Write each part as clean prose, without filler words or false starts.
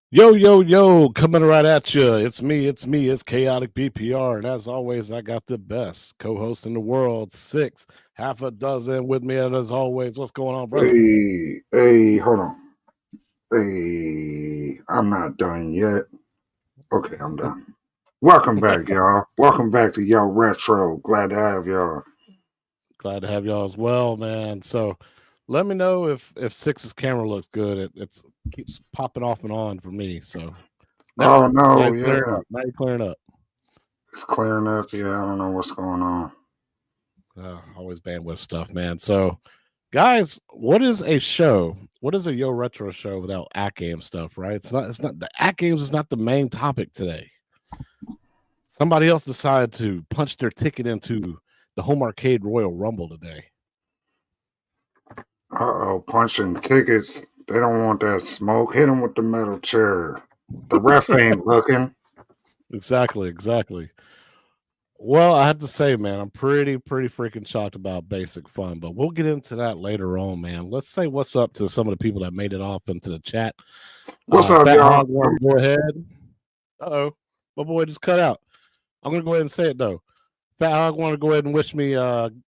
Yo, yo, yo, coming right at you. It's me, it's kaoticBPR. And as always, I got the best co-host in the world, six, half a dozen with me. And as always, what's going on, brother? Hey, hold on. Hey, I'm not done yet. Okay, I'm done. Welcome back, y'all. Welcome back to Yo Retro. Glad to have y'all. Glad to have y'all as well, man. So let me know if Six's camera looks good. It keeps popping off and on for me. So No, now yeah. Now you're clearing up. It's clearing up. Yeah, I don't know what's going on. Always bandwidth stuff, man. So guys, what is a show? What is a Yo Retro show without AtGames stuff, right? It's not the AtGames is not the main topic today. Somebody else decided to punch their ticket into the Home Arcade Royal Rumble today. Punching tickets. They don't want that smoke. Hit them with the metal chair. The ref ain't looking. Exactly. Well, I have to say, man, I'm pretty freaking shocked about Basic Fun, but we'll get into that later on, man. Let's say what's up to some of the people that made it off into the chat. What's up, Fat y'all? Hog, go ahead. Uh-oh, my boy just cut out. I'm going to go ahead and say it, though. Fat Hog want to go ahead and wish me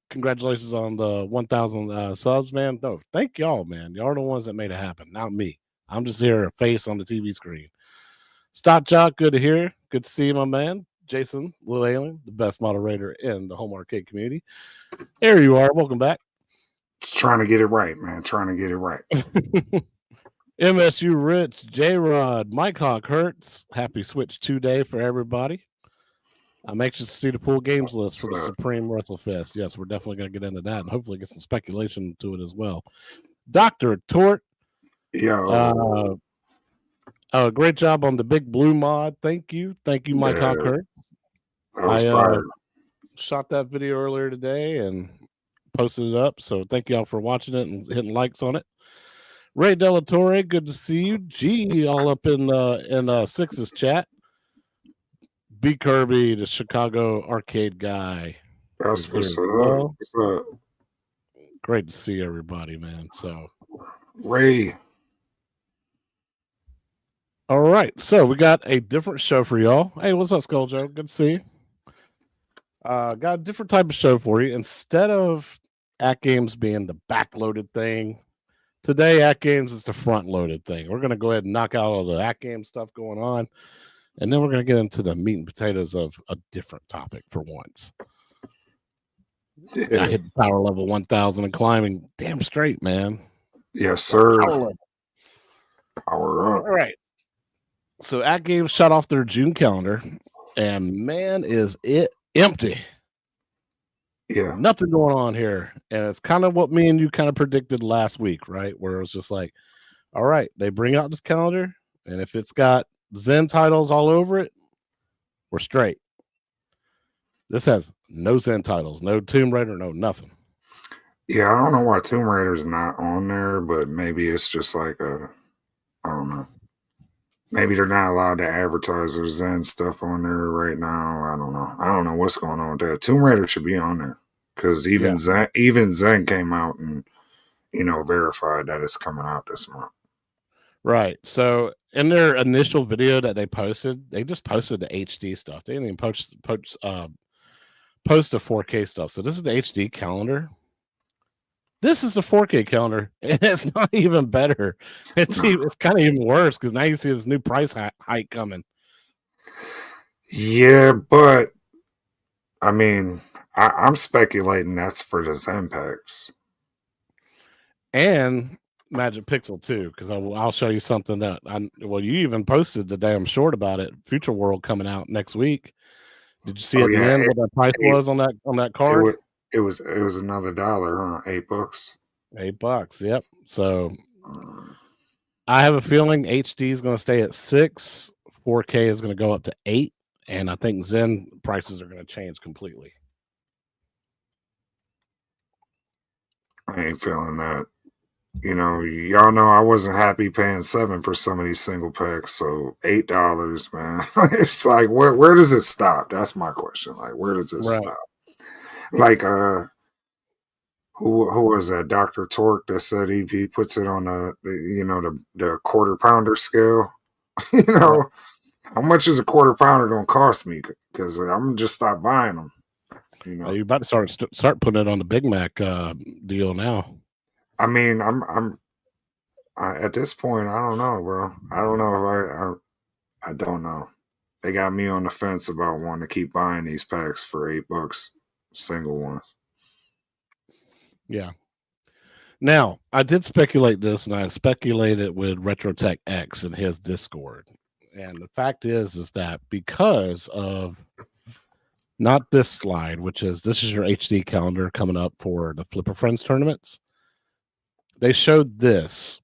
congratulations on the 1,000 subs, man. No, thank y'all, man. Y'all are the ones that made it happen, not me. I'm just here, a face on the TV screen. Stock Jock, good to hear. Good to see you, my man. Jason, Lil Alien, the best moderator in the home arcade community. There you are. Welcome back. Just trying to get it right, man. Trying to get it right. MSU Rich, J-Rod, Mike Hawk Hurts. Happy Switch 2 day for everybody. I'm anxious to see the full games list for the Supreme Wrestlefest. Yes, we're definitely going to get into that and hopefully get some speculation to it as well. Dr. Tort. Yo. Great job on the Big Blue mod. Thank you, Mike Hawk Hurts. That was fire. Shot that video earlier today and posted it up. So thank y'all for watching it and hitting likes on it. Ray Delatorre, good to see you. G, all up in Six's chat. B Kirby, the Chicago arcade guy. That's what's up. Great to see everybody, man. So Ray. All right, so we got a different show for y'all. Hey, what's up, Skull Joe? Good to see you. Got a different type of show for you. Instead of AtGames being the backloaded thing, today AtGames is the front-loaded thing. We're going to go ahead and knock out all the AtGames stuff going on, and then we're going to get into the meat and potatoes of a different topic for once. Yeah. I hit the power level 1,000 and climbing damn straight, man. Yes, sir. Power up. All right. So AtGames shut off their June calendar, and man, is it empty. Yeah. Nothing going on here. And it's kind of what me and you kind of predicted last week, right? Where it was just like, all right, they bring out this calendar, and if it's got Zen titles all over it, we're straight. This has no Zen titles, no Tomb Raider, no nothing. Yeah, I don't know why Tomb Raider's not on there, but maybe it's just like I don't know. Maybe they're not allowed to advertise their Zen stuff on there right now. I don't know. I don't know what's going on with that. Tomb Raider should be on there because even Zen came out and verified that it's coming out this month. Right. So in their initial video that they posted, they just posted the HD stuff. They didn't even post the 4K stuff. So this is the HD calendar. This is the 4K calendar, and it's not even better. It's kind of even worse because now you see this new price hike coming. Yeah, but I mean, I'm speculating that's for the Zen packs and Magic Pixel too, because I'll show you something that you even posted the damn short about it. Future World coming out next week. Did you see at the end what that price was on that card? It was another $1, huh? $8. $8, yep. So I have a feeling HD is going to stay at 6, 4K is going to go up to 8, and I think Zen prices are going to change completely. I ain't feeling that. Y'all know I wasn't happy paying $7 for some of these single packs, so $8, man. It's like where does it stop? That's my question. Like, where does it Right. stop? Like, who was that? Dr. Torque that said he puts it on the quarter pounder scale. you Right. know, how much is a quarter pounder gonna cost me? Because I'm gonna just stop buying them. You know, You're about to start putting it on the Big Mac deal now. I mean, at this point, I don't know, bro. I don't know if I don't know. They got me on the fence about wanting to keep buying these packs for $8, single ones. Yeah. Now, I did speculate this, and I speculated with RetroTech X in his Discord. And the fact is that because of not this slide, which is this is your HD calendar coming up for the Flipper Friends tournaments. They showed this,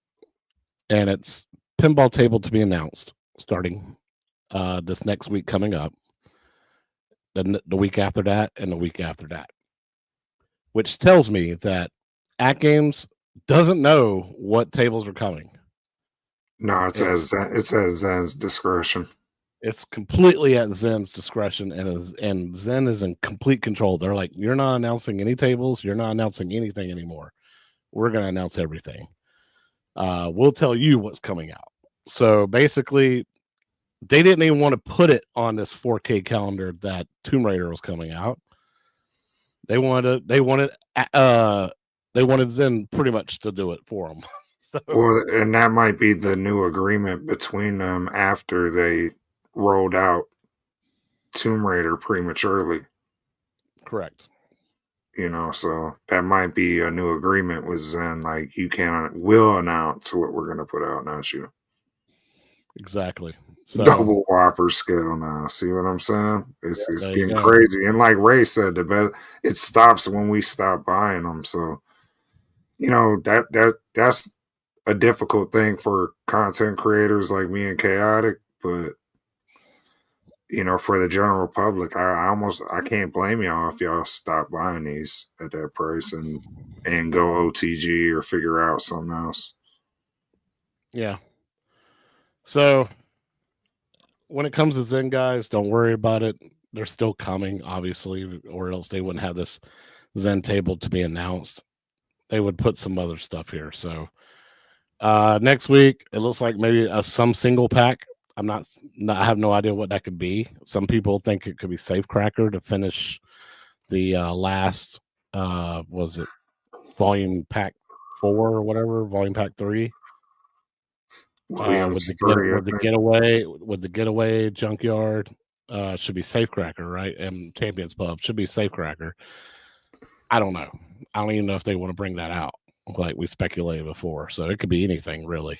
and it's pinball table to be announced starting this next week coming up, then the week after that, and the week after that, which tells me that AtGames doesn't know what tables are coming. No, it says Zen's discretion. It's completely at Zen's discretion, and Zen is in complete control. They're like, you're not announcing any tables, you're not announcing anything anymore. We're going to announce everything. We'll tell you what's coming out. So basically, they didn't even want to put it on this 4K calendar that Tomb Raider was coming out. They wanted Zen pretty much to do it for them. So, Well, and that might be the new agreement between them after they rolled out Tomb Raider prematurely. correct. So that might be a new agreement with Zen. Like, will announce what we're gonna put out, not you. Exactly. So Double Whopper scale now. See what I'm saying? It's there you getting go. crazy. And like Ray said, the best it stops when we stop buying them. So that's a difficult thing for content creators like me and Chaotic, but for the general public, I can't blame y'all if y'all stop buying these at that price and go OTG or figure out something else. Yeah. So when it comes to Zen guys, don't worry about it. They're still coming, obviously, or else they wouldn't have this Zen table to be announced. They would put some other stuff here. So next week, it looks like maybe some single pack. I have no idea what that could be. Some people think it could be Safecracker to finish the last, was it volume pack 4 or whatever, volume pack 3. Williams 3, I think. With the getaway junkyard, should be Safecracker, right? And Champions Pub should be Safecracker. I don't know. I don't even know if they want to bring that out, like we speculated before. So it could be anything really.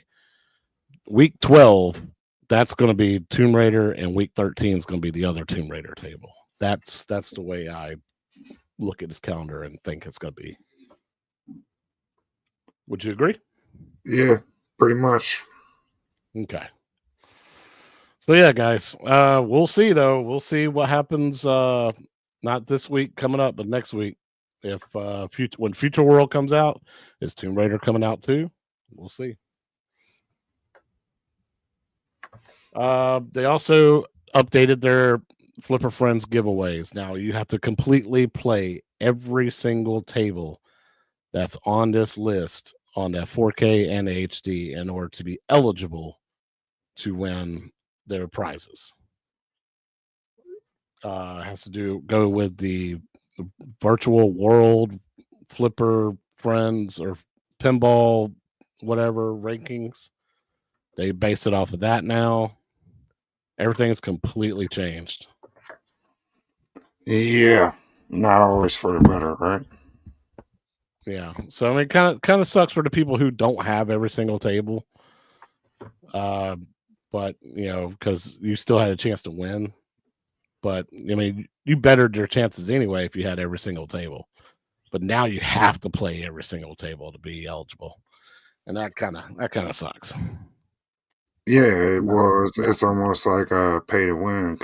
Week 12, that's going to be Tomb Raider, and week 13 is going to be the other Tomb Raider table. That's the way I look at this calendar and think it's going to be. Would you agree? Yeah, pretty much. Okay. So yeah, guys, we'll see though. We'll see what happens. Not this week coming up, but next week. If when Future World comes out, is Tomb Raider coming out too? We'll see. They also updated their Flipper Friends giveaways. Now you have to completely play every single table that's on this list on that 4K and HD in order to be eligible to win their prizes. Has to go with the virtual world Flipper Friends or pinball whatever rankings. They base it off of that now. Everything's completely changed. Yeah, not always for the better, right? Yeah. So I mean, kind of sucks for the people who don't have every single table. But because you still had a chance to win. But I mean, you bettered your chances anyway if you had every single table. But now you have to play every single table to be eligible, and that kind of sucks. Yeah, well, it's almost like a pay to win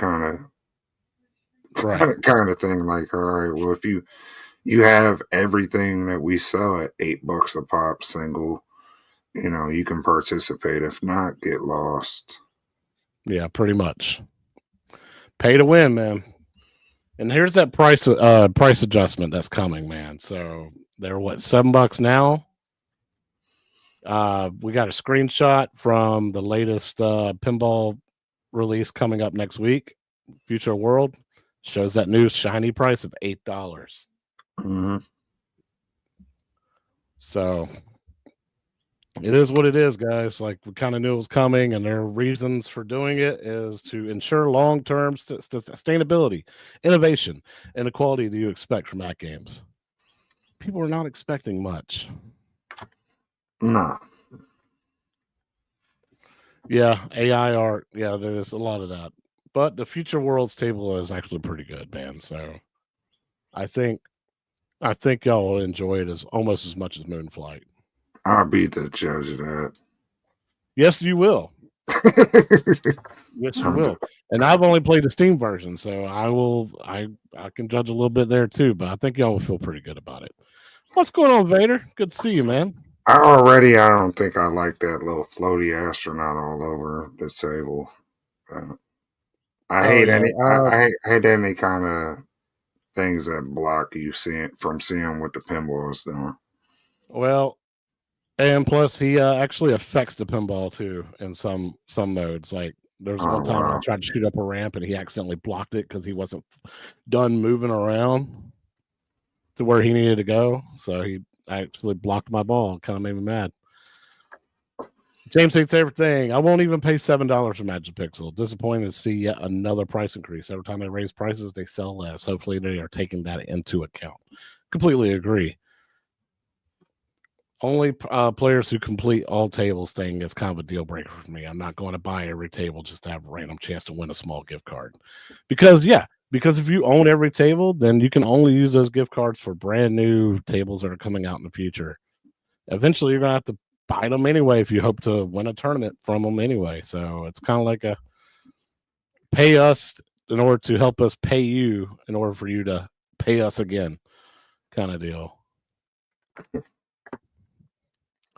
Right. kind of thing. Like, all right, well, if you have everything that we sell at $8 a pop single, you can participate. If not, get lost. Yeah, pretty much. Pay to win, man. And here's that price adjustment that's coming, man. So they're what, $7 now? We got a screenshot from the latest pinball release coming up next week. Future World shows that new shiny price of $8. Mm-hmm. So it is what it is, guys. Like, we kind of knew it was coming, and their reasons for doing it is to ensure long-term sustainability, innovation, and the quality that you expect from AtGames. People are not expecting much. No. Yeah, AI art. Yeah, there's a lot of that. But the Future Worlds table is actually pretty good, man. So I think y'all will enjoy it almost as much as Moonflight. I'll be the judge of that. Yes, you will. Yes, you will. And I've only played the Steam version, so I can judge a little bit there too, but I think y'all will feel pretty good about it. What's going on, Vader? Good to see you, man. I don't think I like that little floaty astronaut all over the table. I hate any kind of things that block you from seeing what the pinball is doing. Well, and plus he actually affects the pinball too in some modes. Like, there's one time I tried to shoot up a ramp and he accidentally blocked it because he wasn't done moving around to where he needed to go. So he actually blocked my ball. Kind of made me mad. James hates everything. I won't even pay $7 for Magic Pixel. Disappointed to see yet another price increase. Every time they raise prices, they sell less. Hopefully they are taking that into account. Completely agree. Only players who complete all tables thing is kind of a deal breaker for me. I'm not going to buy every table just to have a random chance to win a small gift card. Because if you own every table, then you can only use those gift cards for brand new tables that are coming out in the future. Eventually, you're going to have to buy them anyway if you hope to win a tournament from them anyway. So it's kind of like a pay us in order to help us pay you in order for you to pay us again kind of deal.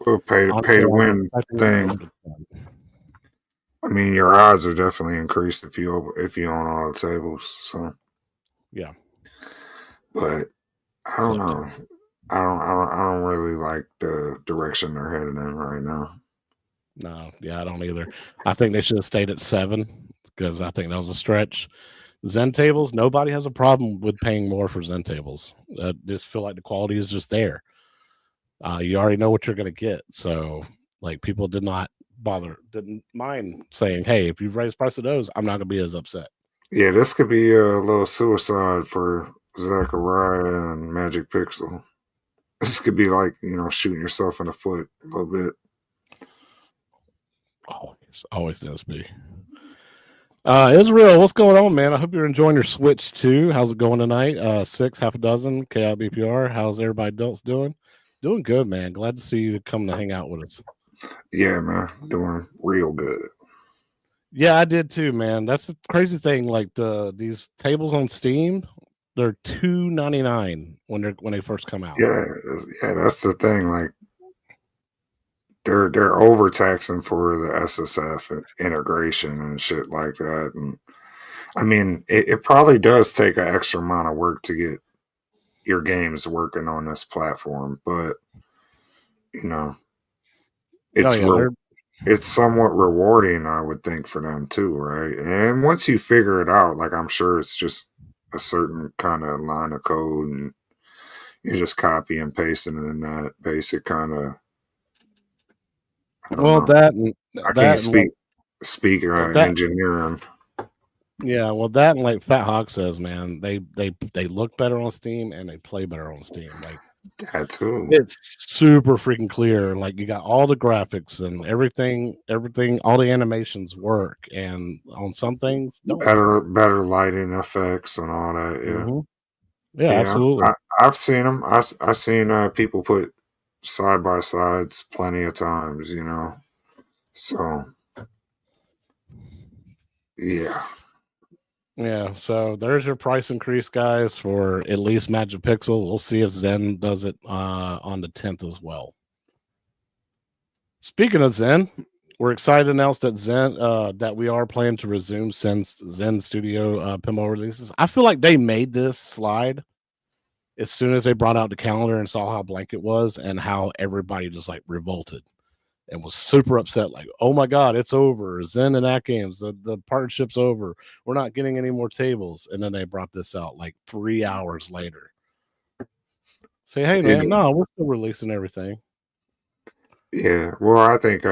Well, pay to win thing. I mean, your odds are definitely increased if you own all the tables. So yeah, but I don't know. I don't really like the direction they're headed in right now. No, yeah, I don't either. I think they should have stayed at 7 because I think that was a stretch. Zen tables, nobody has a problem with paying more for Zen tables. I just feel like the quality is just there. You already know what you're going to get. So, like, people didn't mind saying, hey, if you've raised price of those, I'm not going to be as upset. Yeah, this could be a little suicide for Zachariah and Magic Pixel. This could be like, shooting yourself in the foot a little bit. Always does be. Israel, what's going on, man? I hope you're enjoying your Switch too. How's it going tonight? 6, half a dozen, kaoticBPR. How's everybody else doing? Doing good, man. Glad to see you come to hang out with us. Yeah, man. Doing real good. Yeah, I did too, man. That's the crazy thing. Like these tables on Steam, they're $2.99 when they first come out. Yeah, that's the thing. Like, they're overtaxing for the SSF integration and shit like that. And I mean, it probably does take an extra amount of work to get your games working on this platform, but it's somewhat rewarding, I would think, for them too, right? And once you figure it out, like, I'm sure it's just a certain kind of line of code, and you're just copy and pasting it in that basic kind of. I can't speak engineering. Yeah, well, that and like Fat Hawk says, man, they look better on Steam and they play better on Steam. Like, that too. It's super freaking clear. Like, you got all the graphics and everything, all the animations work, and on some things, don't. Better lighting effects and all that. Yeah, mm-hmm. Yeah, absolutely. I've seen them. I've seen people put side by sides plenty of times. So yeah. Yeah, so there's your price increase, guys, for at least Magic Pixel. We'll see if Zen does it on the 10th as well. Speaking of Zen, we're excited to announce that that we are planning to resume Zen Studio pinball releases. I feel like they made this slide as soon as they brought out the calendar and saw how blank it was and how everybody just like revolted and was super upset. Like, oh my god, it's over. Zen and AtGames, the partnership's over. We're not getting any more tables. And then they brought this out like 3 hours later. Say, hey man, no, we're still releasing everything. Yeah. Well, I think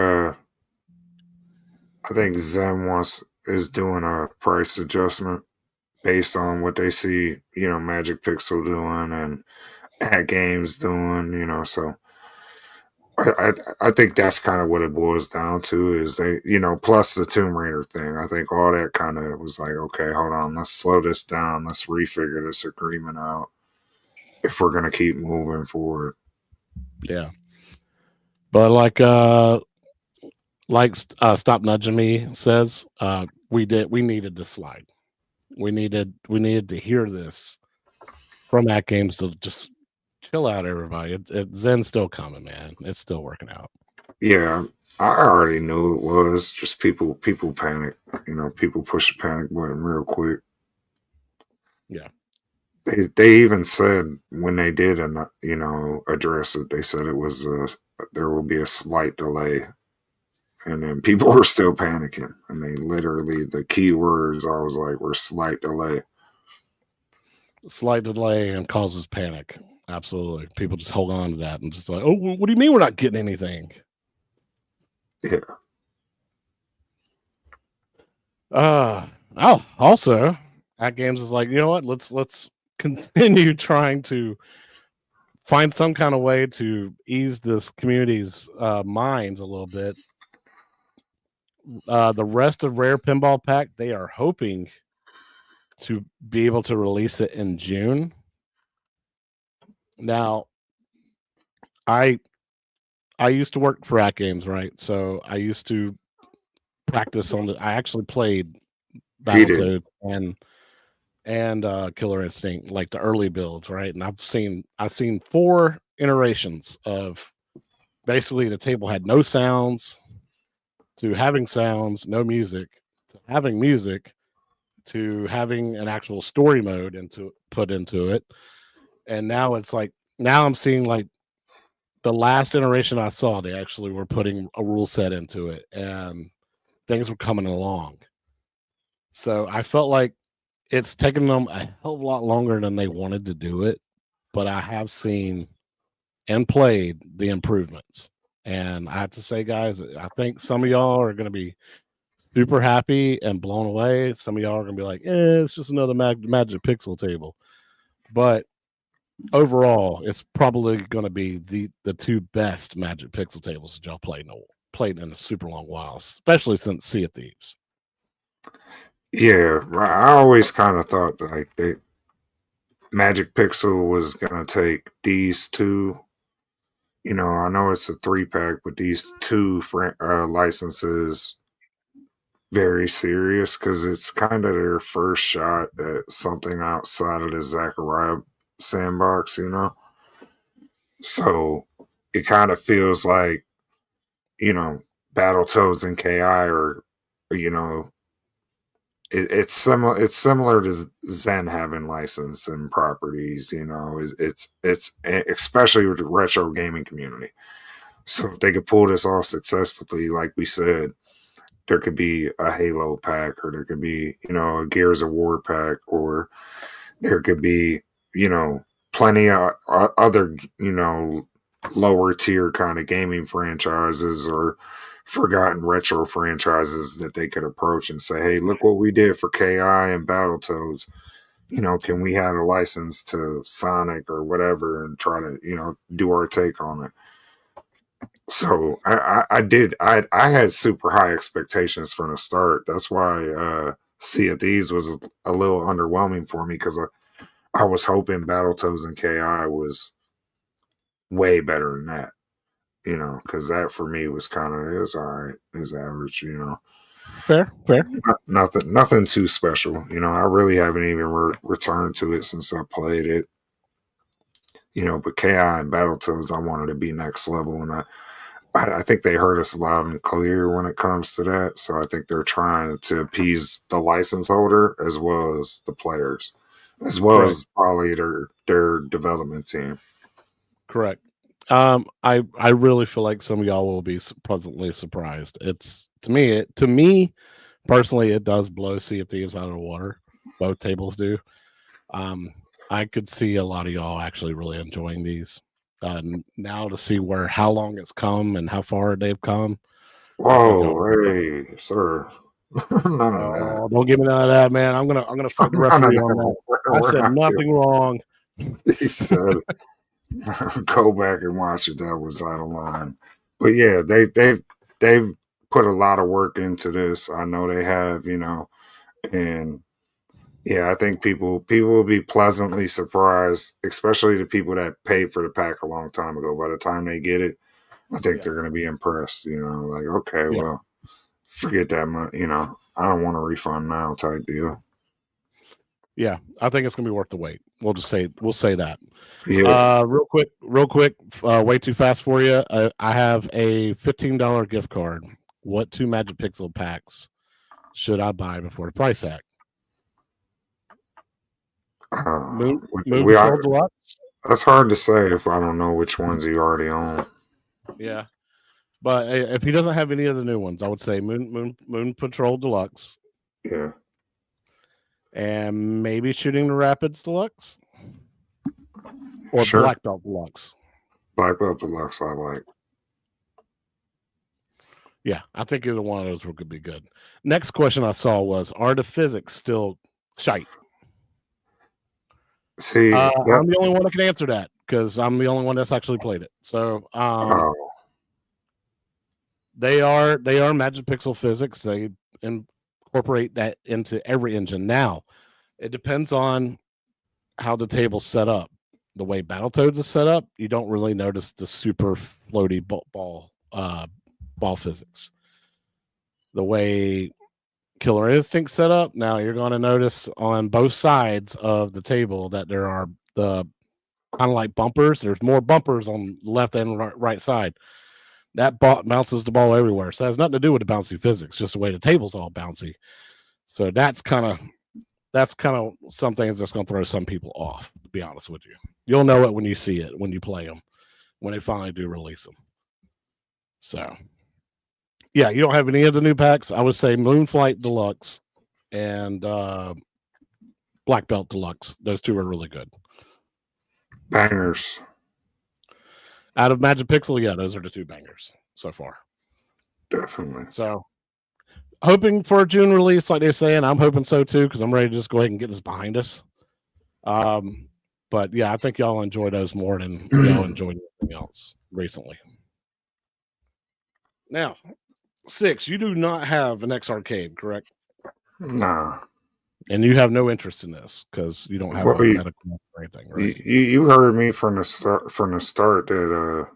Zen is doing a price adjustment based on what they see, Magic Pixel doing and AtGames doing, so I think that's kind of what it boils down to is they, plus the Tomb Raider thing. I think all that kind of was like, okay, hold on, let's slow this down. Let's refigure this agreement out if we're going to keep moving forward. Yeah. But Stop Nudging Me says, we needed to slide. We needed to hear this from AtGames to just chill out, everybody. Zen's still coming, man. It's still working out. Yeah, I already knew it was just people panic. People push the panic button real quick. Yeah. They even said when they did address it, they said it was there will be a slight delay, and then people were still panicking, and they literally the key words I was like were slight delay. Slight delay and causes panic. Absolutely. People just hold on to that and just like, oh, what do you mean we're not getting anything? Yeah. Also, AtGames is like, you know what? Let's continue trying to find some kind of way to ease this community's minds a little bit. The rest of Rare Pinball Pack, they are hoping to be able to release it in June. Now, I used to work for AtGames, right? So I used to practice on I actually played Battletoads and Killer Instinct, like the early builds, right? And I've seen 4 iterations of basically the table had no sounds to having sounds, no music, to having music, to having an actual story mode put into it. And now I'm seeing like the last iteration I saw, they actually were putting a rule set into it and things were coming along. So I felt like it's taken them a hell of a lot longer than they wanted to do it, but I have seen and played the improvements. And I have to say, guys, I think some of y'all are going to be super happy and blown away. Some of y'all are going to be like, it's just another Magic Pixel table. But overall, it's probably going to be the 2 best Magic Pixel tables that y'all played in a super long while, especially since Sea of Thieves. Yeah, I always kind of thought that like Magic Pixel was gonna take these 2. I know it's a 3-pack, but these 2 licenses very serious because it's kind of their first shot at something outside of the Zachariah sandbox, So it kind of feels like, Battletoads and KI are, it's similar. It's similar to Zen having license and properties. It's especially with the retro gaming community. So if they could pull this off successfully, like we said, there could be a Halo pack, or there could be, a Gears of War pack, or there could be, plenty of other, lower tier kind of gaming franchises or forgotten retro franchises that they could approach and say, hey, look what we did for KI and Battletoads. Can we have a license to Sonic or whatever and try to, do our take on it? So I had super high expectations from the start. That's why Sea of Thieves was a little underwhelming for me because I was hoping Battletoads and KI was way better than that, because that for me was kind of, it was all right, it was average, Fair. Nothing too special. I really haven't even returned to it since I played it. But KI and Battletoads, I wanted to be next level, and I think they heard us loud and clear when it comes to that. So I think they're trying to appease the license holder as well as the players, as well Correct. as probably their development team. Correct. I really feel like some of y'all will be pleasantly surprised. It's to me personally, it does blow Sea of Thieves out of the water. Both tables do. Um, I could see a lot of y'all actually really enjoying these. Now to see how long it's come and how far they've come, I think y'all. Whoa, hey, sir. None of that. Oh, don't give me none of that, man. I'm gonna fight the None of referee on that. that. I We're said not nothing wrong. he said go back and watch it. That was out of line. But yeah, they've put a lot of work into this. I know they have, and yeah, I think people will be pleasantly surprised, especially the people that paid for the pack a long time ago. By the time they get it, I think Yeah, they're going to be impressed. Like, okay, yeah, well, forget that money. I don't want a refund now type deal. yeah. I think it's gonna be worth the wait. We'll say that. Yeah. Real quick. Way too fast for you. I have a $15 gift card. What 2 Magic Pixel packs should I buy before the price hack? Uh, Moon we Patrol are. Deluxe. That's hard to say if I don't know which ones you already own. Yeah, but if he doesn't have any of the new ones, I would say Moon Patrol Deluxe, Yeah, and maybe Shooting the Rapids Deluxe or sure. Black Belt Deluxe. Black Belt Deluxe, I like. Yeah, I think either one of those could be good. Next question I saw was: Are the physics still shite? See that. I'm the only one that can answer that because I'm the only one that's actually played it. So Oh, they are Magic Pixel physics. They incorporate that into every engine. Now it depends on how the table's set up. The way Battletoads is set up, you don't really notice the super floaty ball physics. The way Killer Instinct set up, now you're going to notice on both sides of the table that there are the kind of like bumpers. There's more bumpers on the left and right side. That bounces the ball everywhere. So it has nothing to do with the bouncy physics, just the way the table's all bouncy. So that's kind of some things that's going to throw some people off, to be honest with you. You'll know it when you see it, when you play them, when they finally do release them. So, yeah, you don't have any of the new packs. I would say Moonflight Deluxe and Black Belt Deluxe. Those two are really good. bangers. Out of Magic Pixel, yeah, those are the 2 bangers so far. Definitely. So, hoping for a June release, like they're saying. I'm hoping so too, because I'm ready to just go ahead and get this behind us. But yeah, I think y'all enjoy those more than y'all enjoyed anything else recently. Now, 6, you do not have an X Arcade, correct? Nah. And you have no interest in this because you don't have Well, a medical or anything, right? you heard me from the start that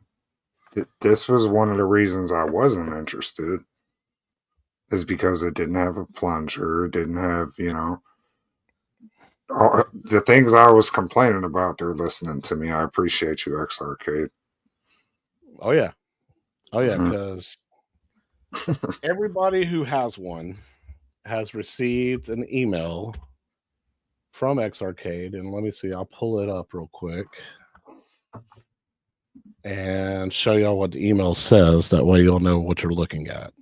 this was one of the reasons I wasn't interested. Is because it didn't have a plunger, it didn't have all, the things I was complaining about. They're listening to me. I appreciate you, X Arcade. Oh yeah, Mhm. because everybody who has one has received an email from X Arcade, and let me see, I'll pull it up real quick and show y'all what the email says. That way, you'll know what you're looking at.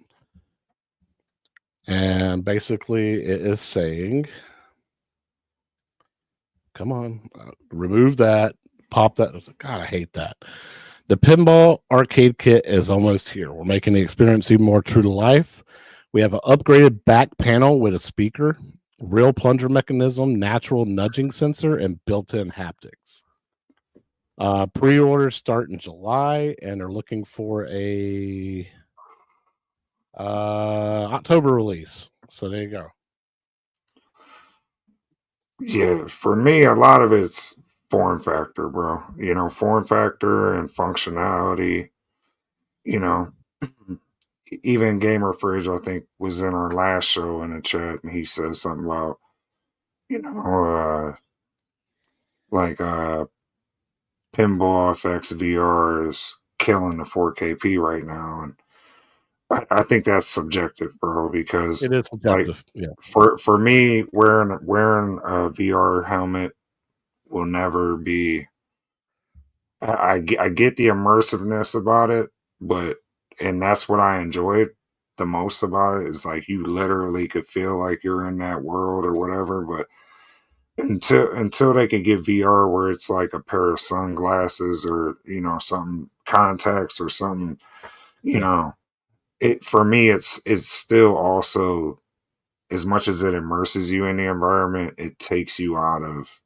And basically, it is saying, "Come on, remove that, pop that." God, I hate that. The pinball arcade kit is almost here. We're making the experience even more true to life. We have an upgraded back panel with a speaker, real plunger mechanism, natural nudging sensor, and built-in haptics. Pre-orders start in July, and they're looking for a October release. So there you go. Yeah, for me, a lot of it's form factor, bro. Form factor and functionality. You know, even Gamer Fridge, I think, was in our last show in the chat, and he says something about, you know, like Pinball FX VRs killing the 4KP right now, and I think that's subjective, bro. Because It is like subjective. Yeah. for me, wearing a VR helmet will never be. I get the immersiveness about it, but and that's what I enjoyed the most about it is like you literally could feel like you're in that world or whatever. But until they can get VR where it's like a pair of sunglasses or something contacts or something, you Yeah. know, it for me it's still also as much as it immerses you in the environment, it takes you out of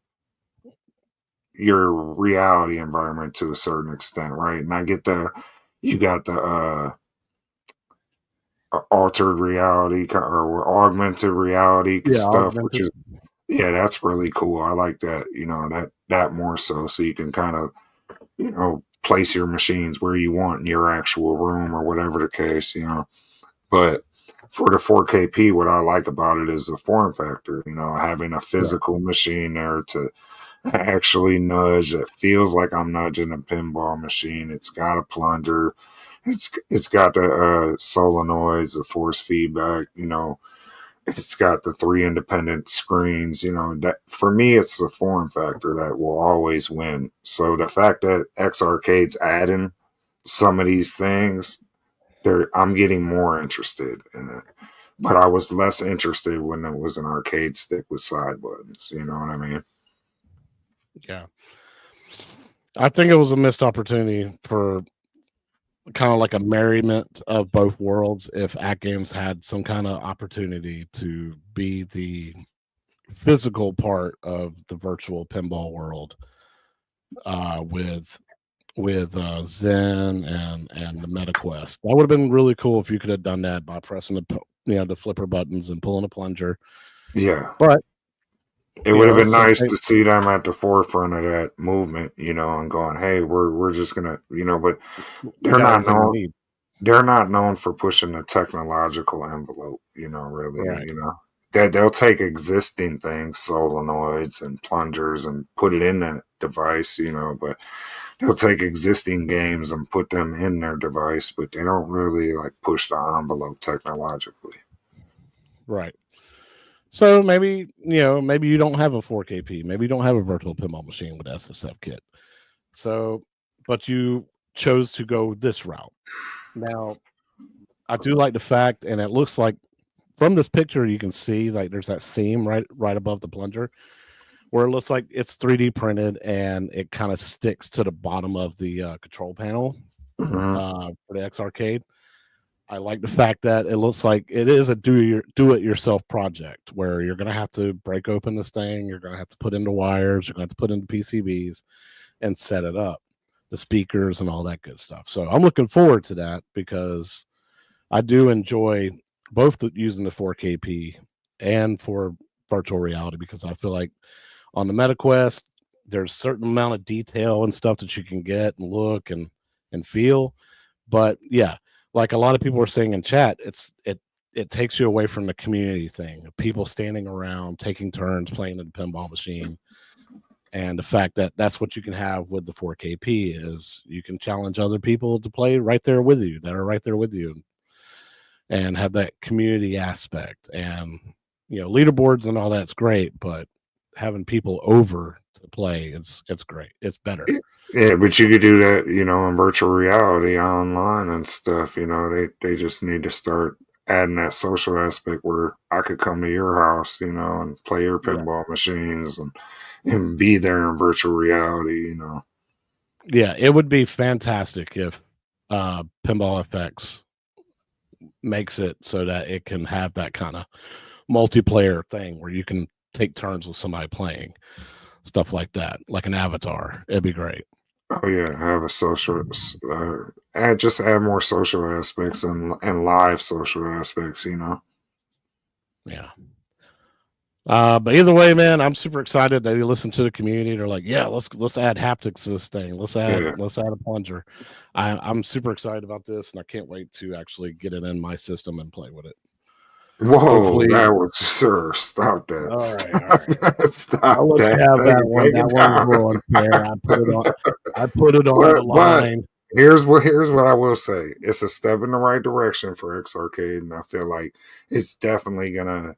your reality environment to a certain extent, right? And I get you got the altered reality or augmented reality Yeah. stuff, which Augmented. is yeah, that's really cool. I like that, that more so you can kind of place your machines where you want in your actual room or whatever the case. But for the 4KP, what I like about it is the form factor, having a Yeah. physical machine there to actually nudge that feels like I'm nudging a pinball machine. It's got a plunger. It's got the solenoids, the force feedback. It's got the three independent screens. That for me, it's the form factor that will always win. So the fact that X Arcade's adding some of these things, I'm getting more interested in it. But I was less interested when it was an arcade stick with side buttons. You know what I mean? Yeah. I think it was a missed opportunity for kind of like a merriment of both worlds if AtGames had some kind of opportunity to be the physical part of the virtual pinball world with Zen and the MetaQuest. That would have been really cool if you could have done that by pressing the flipper buttons and pulling a plunger. Yeah. But It would have been since nice to see them at the forefront of that movement, and going, "Hey, we're just gonna," but we they're got not everything we known. need, They're not known for pushing the technological envelope, really, right? that they'll take existing things, solenoids and plungers, and put it in that device, but they'll take existing games and put them in their device, but they don't really like push the envelope technologically. Right. So maybe you don't have a 4KP, maybe you don't have a virtual pinball machine with SSF kit. So, but you chose to go this route. Now, I do like the fact, and it looks like from this picture you can see like there's that seam right above the plunger where it looks like it's 3D printed and it kind of sticks to the bottom of the control panel Mhm. for the X Arcade. I like the fact that it looks like it is a do-it-yourself project where you're going to have to break open this thing, you're going to have to put in the wires, you're going to have to put in the PCBs and set it up, the speakers and all that good stuff. So I'm looking forward to that because I do enjoy both using the 4KP and for virtual reality because I feel like on the MetaQuest there's a certain amount of detail and stuff that you can get and look and feel, but yeah, like a lot of people were saying in chat, it takes you away from the community thing, people standing around taking turns playing the pinball machine. And the fact that that's what you can have with the 4KP is you can challenge other people to play right there with you that are right there with you and have that community aspect. And leaderboards and all that's great, but having people over to play, it's great. It's better. Yeah, but you could do that, in virtual reality online and stuff. They just need to start adding that social aspect where I could come to your house, and play your Yeah. pinball machines and be there in virtual reality. Yeah, it would be fantastic if Pinball FX makes it so that it can have that kind of multiplayer thing where you can take turns with somebody playing stuff like that, like an avatar. It'd be great. Oh yeah, have a social, add more social aspects and live social aspects. Yeah. But either way, man, I'm super excited that you listen to the community. They're like, yeah, let's add haptics to this thing. Let's add Yeah. a plunger. I'm super excited about this, and I can't wait to actually get it in my system and play with it. Whoa, Hopefully, that was sir. Stop that. all right, all Stop right. that. I'll Stop let that. you have Take that it. one. Take That it one was a down. little unfair. I put it on the but line. Here's what I will say. It's a step in the right direction for X Arcade, and I feel like it's definitely gonna,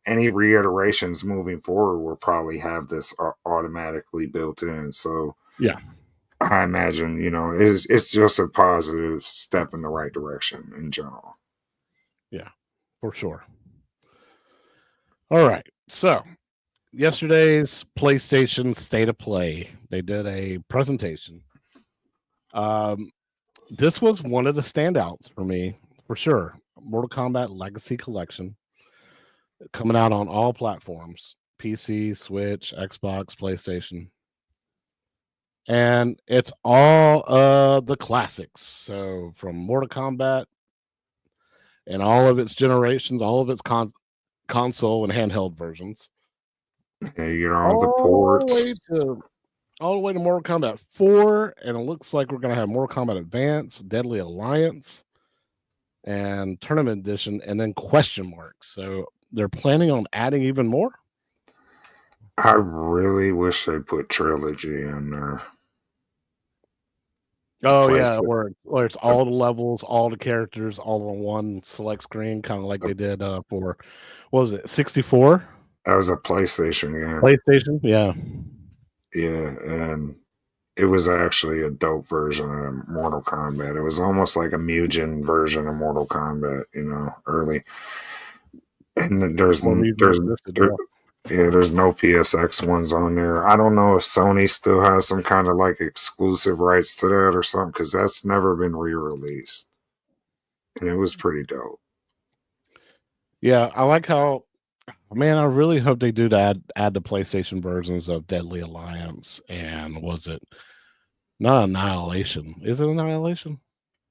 any reiterations moving forward will probably have this automatically built in. So Yeah, I imagine, it's just a positive step in the right direction in general. yeah, for sure. All right. So yesterday's PlayStation State of Play, they did a presentation. This was one of the standouts for me, for sure. Mortal Kombat Legacy Collection coming out on all platforms: PC, Switch, Xbox, PlayStation. And it's all the classics. So from Mortal Kombat and all of its generations, all of its console and handheld versions, Yeah, you get all the all the way ports. to Mortal Kombat 4, and it looks like we're gonna have Mortal Kombat Advance, Deadly Alliance, and Tournament Edition, and then question marks. So they're planning on adding even more. I really wish they put trilogy in there. Oh Place yeah, it. where it's all the levels, all the characters, all on one select screen, kind of like they did for what was it, 64? That was a PlayStation game. PlayStation? Yeah. Yeah, and it was actually a dope version of Mortal Kombat. It was almost like a Mugen version of Mortal Kombat, early. And Before Mugen existed, yeah. there's no PSX ones on there. I don't know if Sony still has some kind of like exclusive rights to that or something, because that's never been re-released, and it was pretty dope. Yeah, I like how, man, I really hope they do add the PlayStation versions of Deadly Alliance and was it not Annihilation? Is it Annihilation?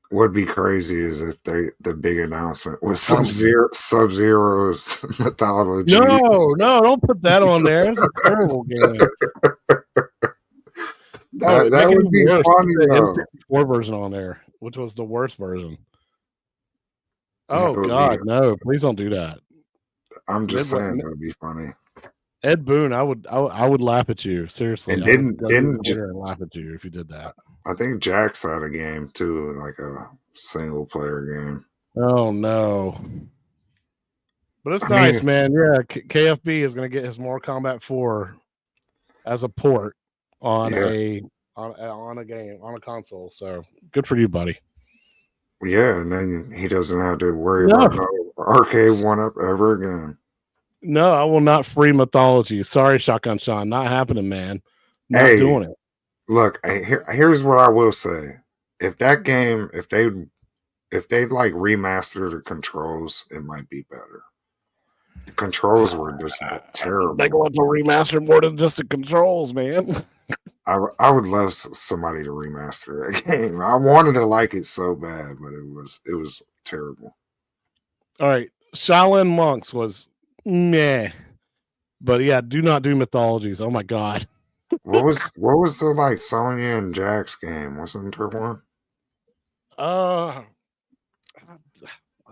What'd be crazy is if the big announcement was Armageddon. Sub-Zero's mythologies. No, don't put that on there. It's a terrible game. That Make it would even be worse. Put funny the though. N64 version on there, which was the worst version. That Oh would be. God, no! Please don't do that. I'm just Midway, saying that would be funny. Ed Boon, I would laugh at you. Seriously, And I would didn't go to didn't Twitter and laugh at you if you did that. I think Jax had a game too, like a single player game. Oh no! But it's I nice, mean, man. Yeah, KFB is going to get his Mortal Kombat 4 as a port on yeah, on a game on a console. So good for you, buddy. yeah, and then he doesn't have to worry No, about no arcade one up ever again. no, I will not free mythology. Sorry, Shotgun Sean, not happening, man. Not Hey, doing it. look, here's what I will say. If that game, if they like remaster the controls, it might be better. The controls were just They terrible. go to remaster more than just the controls, man. I would love somebody to remaster that game. I wanted to like it so bad, but it was terrible. All right, Shaolin Monks was meh, but yeah, do not do mythologies. Oh my god. What was the like Sonya and Jax game? Wasn't there one? Uh,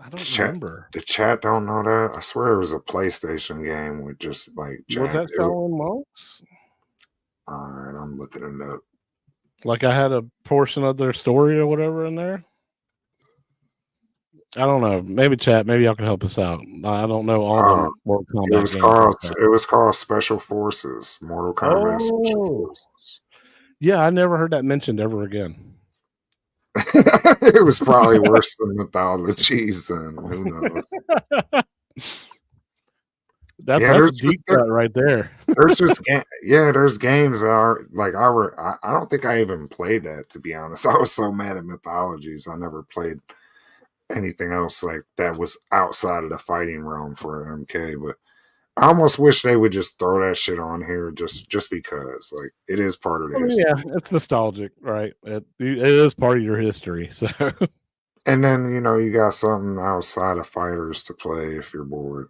I The don't chat remember. the chat don't know that. I swear it was a PlayStation game with just like Was Jax. that Shaolin Monks? All right, I'm looking it up. Like I had a portion of their story or whatever in there. I don't know. Maybe chat. Maybe y'all can help us out. I don't know all Uh, the Mortal it Kombat was games called like that. it was called Special Forces, Mortal Kombat Special Oh, Forces. yeah. I never heard that mentioned ever again. It was probably worse than Mythologies, and who knows? Yeah, That's a deep cut right there. there's just there's games that are like I don't think I even played that, to be honest. I was so mad at Mythologies. I never played anything else like that was outside of the fighting realm for MK, but I almost wish they would just throw that shit on here just because like it is part of the I mean, yeah, history. it's nostalgic, right? It is part of your history. So And then you got something outside of fighters to play if you're bored.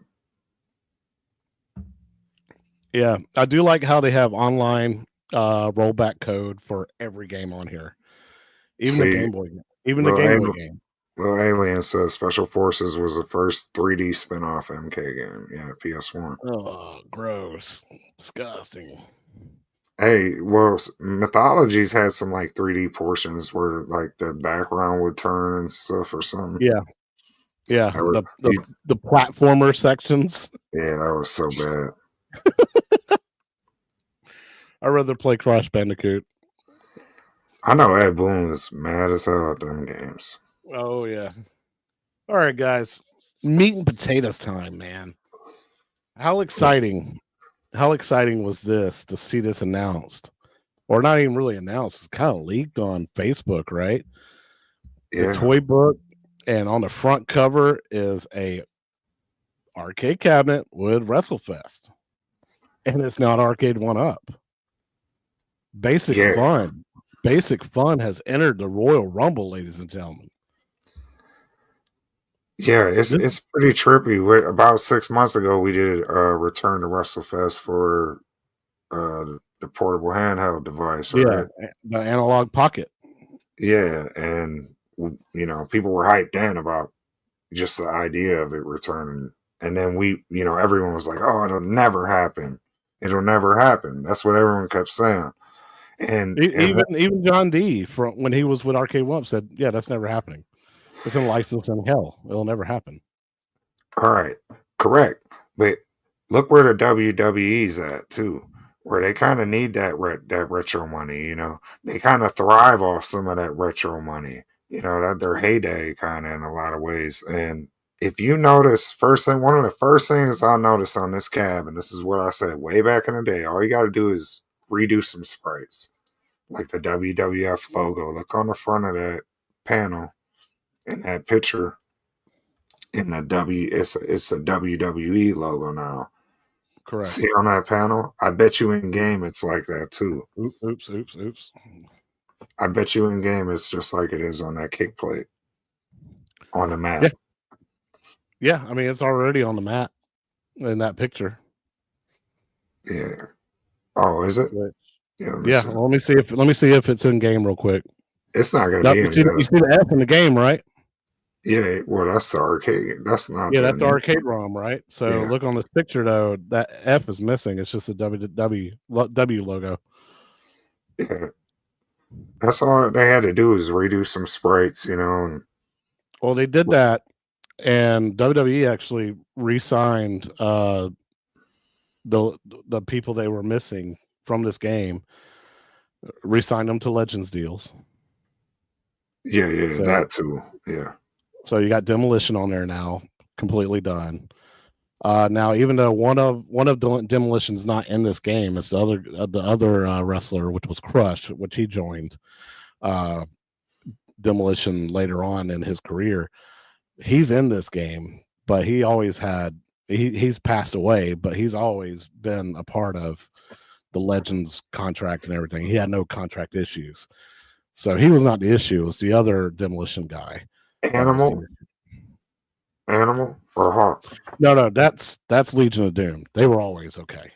yeah, I do like how they have online rollback code for every game on here, even the See, Game Boy, even the little Game Boy alien, game. little alien says Special Forces was the first 3D spin-off MK game. Yeah, PS1. Oh, gross, disgusting. Hey, well, Mythologies had some like 3D portions where like the background would turn and stuff or something. Yeah, yeah. That was, The platformer sections. yeah, that was so bad. I'd rather play Crash Bandicoot. I know Ed Boon is mad as hell at them games. Oh yeah. All right, guys. Meat and potatoes time, man. How exciting! How exciting was this to see this announced, or not even really announced? It's kind of leaked on Facebook, right? The Yeah, toy book, and on the front cover is a arcade cabinet with Wrestlefest, and it's not arcade one up. Basic yeah, Fun. Basic Fun has entered the Royal Rumble, ladies and gentlemen. yeah. This, It's pretty trippy. About 6 months ago, we did a return to WrestleFest for the portable handheld device, yeah, right? the analog pocket. Yeah, and people were hyped then about just the idea of it returning. And then everyone was like, "Oh, it'll never happen. It'll never happen." That's what everyone kept saying. And Even John D from when he was with Arcade One said, "Yeah, that's never happening. It's in license in hell. It'll never happen." all right, correct. But look where the WWE's at too, where they kind of need that retro money. They kind of thrive off some of that retro money. That their heyday kind of in a lot of ways. And if you notice, one of the first things I noticed on this cab, and this is what I said way back in the day, all you got to do is redo some sprites, like the WWF logo. Look on the front of that panel in that picture. In the it's a WWE logo now. Correct. See on that panel? I bet you in game it's like that too. Oops. I bet you in game it's just like it is on that kick plate on the map. Yeah. Yeah, I mean it's already on the mat in that picture. Yeah. Oh, is it? But, Yeah. let me see if it's in game real quick. It's not gonna Nope, be you in see the F in the game, right? Yeah. Well, that's the arcade. That's not. Yeah, that's the arcade ROM, right? So Yeah. look on this picture though, that F is missing. It's just a W logo. Yeah. That's all they had to do is redo some sprites, and Well, they did that, and WWE actually re-signed the people they were missing from this game, re-signed them to Legends deals. yeah, So, that too. Yeah. so you got Demolition on there now, completely done. Now, even though one of Demolition's not in this game, it's the other wrestler, which was Crush, which he joined Demolition later on in his career. He's in this game, but he always had he's passed away, but he's always been a part of the Legends contract and everything. He had no contract issues, so he was not the issue. It was the other Demolition guy. Animal or Hawk? No, that's Legion of Doom. They were always okay.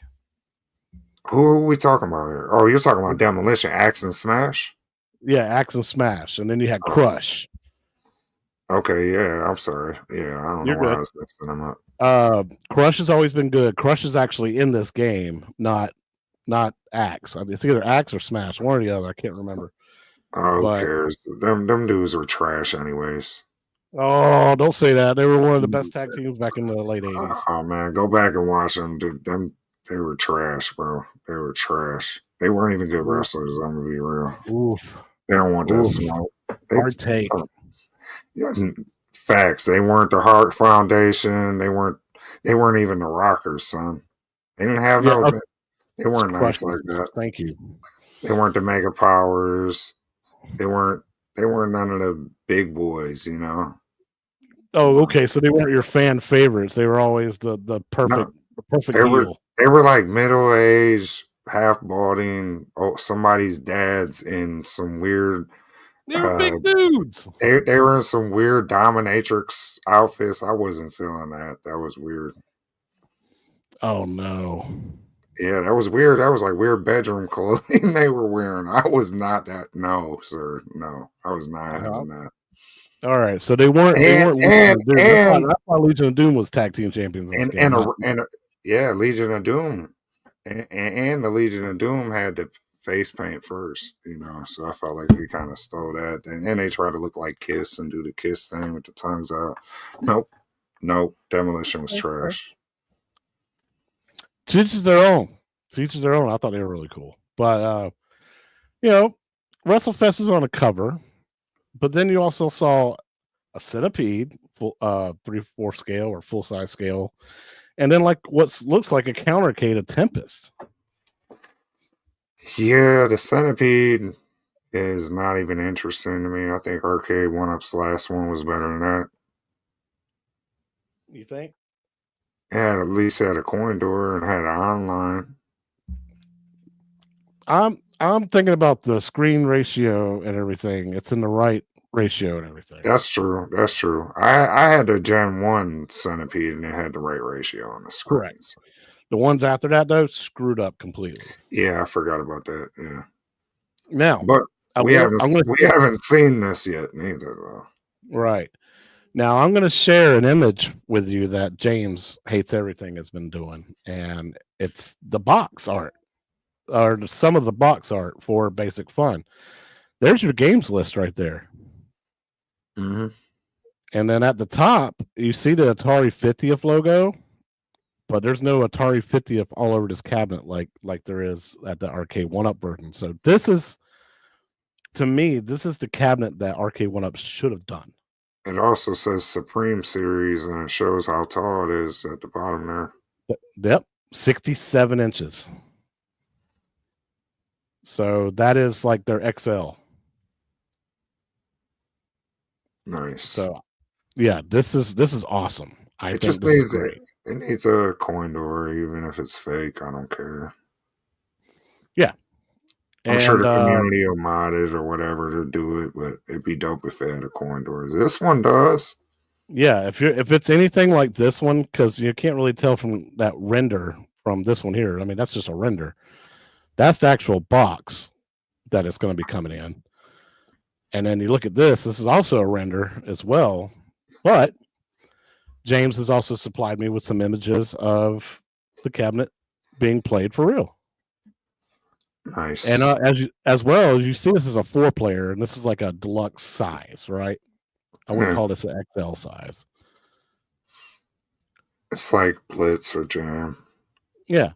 Who are we talking about here? Oh, you're talking about Demolition, Axe and Smash? Yeah, Axe and Smash, and then you had Crush. Okay, yeah, I'm sorry. Yeah, I don't know why I was mixing them up. Crush has always been good. Crush is actually in this game, not Axe. It's either Axe or Smash, one or the other. I can't remember. Who cares? Them dudes were trash anyways. Oh, don't say that. They were one of the best tag teams back in the late 80s. Oh man, go back and watch them. Dude, they were trash, bro. They were trash. They weren't even good wrestlers. I'm gonna be real. Oof. They don't want that smoke. Hard take. Yeah, facts. They weren't the Hart Foundation. They weren't even the Rockers, son. They didn't have They weren't nice like that. Thank you. They weren't the Mega Powers. They weren't none of the big boys, Oh, okay. So they weren't your fan favorites. They were always the perfect heel. They were like middle-aged, half-balding, somebody's dads in some weird. They were big dudes. They were in some weird dominatrix outfits. I wasn't feeling that. That was weird. Oh no. Yeah, that was weird. That was like weird bedroom clothing they were wearing. I was not that. No, sir. No, I was not having that. All right, so they weren't. That's why Legion of Doom was tag team champions. Yeah, Legion of Doom. And the Legion of Doom had the face paint first, so I felt like they kind of stole that. And they tried to look like Kiss and do the Kiss thing with the tongues out. Nope. Demolition was trash. To each their own. I thought they were really cool. But, WrestleFest is on a cover. But then you also saw a centipede, full 3/4 scale or full size scale, and then like what looks like a countercade of Tempest. Yeah, the centipede is not even interesting to me. I think Arcade 1-Up's last one was better than that. You think? Yeah, at least had a coin door and had an online. I'm thinking about the screen ratio and everything. It's in the right ratio and everything. That's true. I had the Gen 1 centipede and it had the right ratio on the screen. Correct. So. The ones after that though screwed up completely. Yeah, I forgot about that. Yeah. Now, but we haven't seen this yet neither though. Right. Now I'm going to share an image with you that James Hates Everything has been doing, and it's the box art, or some of the box art for Basic Fun. There's your games list right there. Mm-hmm. And then at the top, you see the Atari 50th logo, but there's no Atari 50th all over this cabinet like there is at the Arcade 1-Up version. So this is, to me, this is the cabinet that Arcade 1-Up should have done. It also says Supreme Series, and it shows how tall it is at the bottom there. Yep, 67 inches. So that is like their XL. Nice. So, yeah, this is awesome. It just needs it needs a coin door, even if it's fake. I don't care. Yeah. I'm sure the community will mod it or whatever to do it, but it'd be dope if it had a coin door. This one does. Yeah, if it's anything like this one, because you can't really tell from that render from this one here. I mean, that's just a render. That's the actual box that is going to be coming in. And then you look at this. This is also a render as well. But James has also supplied me with some images of the cabinet being played for real. Nice. And as well, you see this is a 4-player, and this is like a deluxe size, right? I wouldn't call this an XL size. It's like Blitz or Jam. Yeah.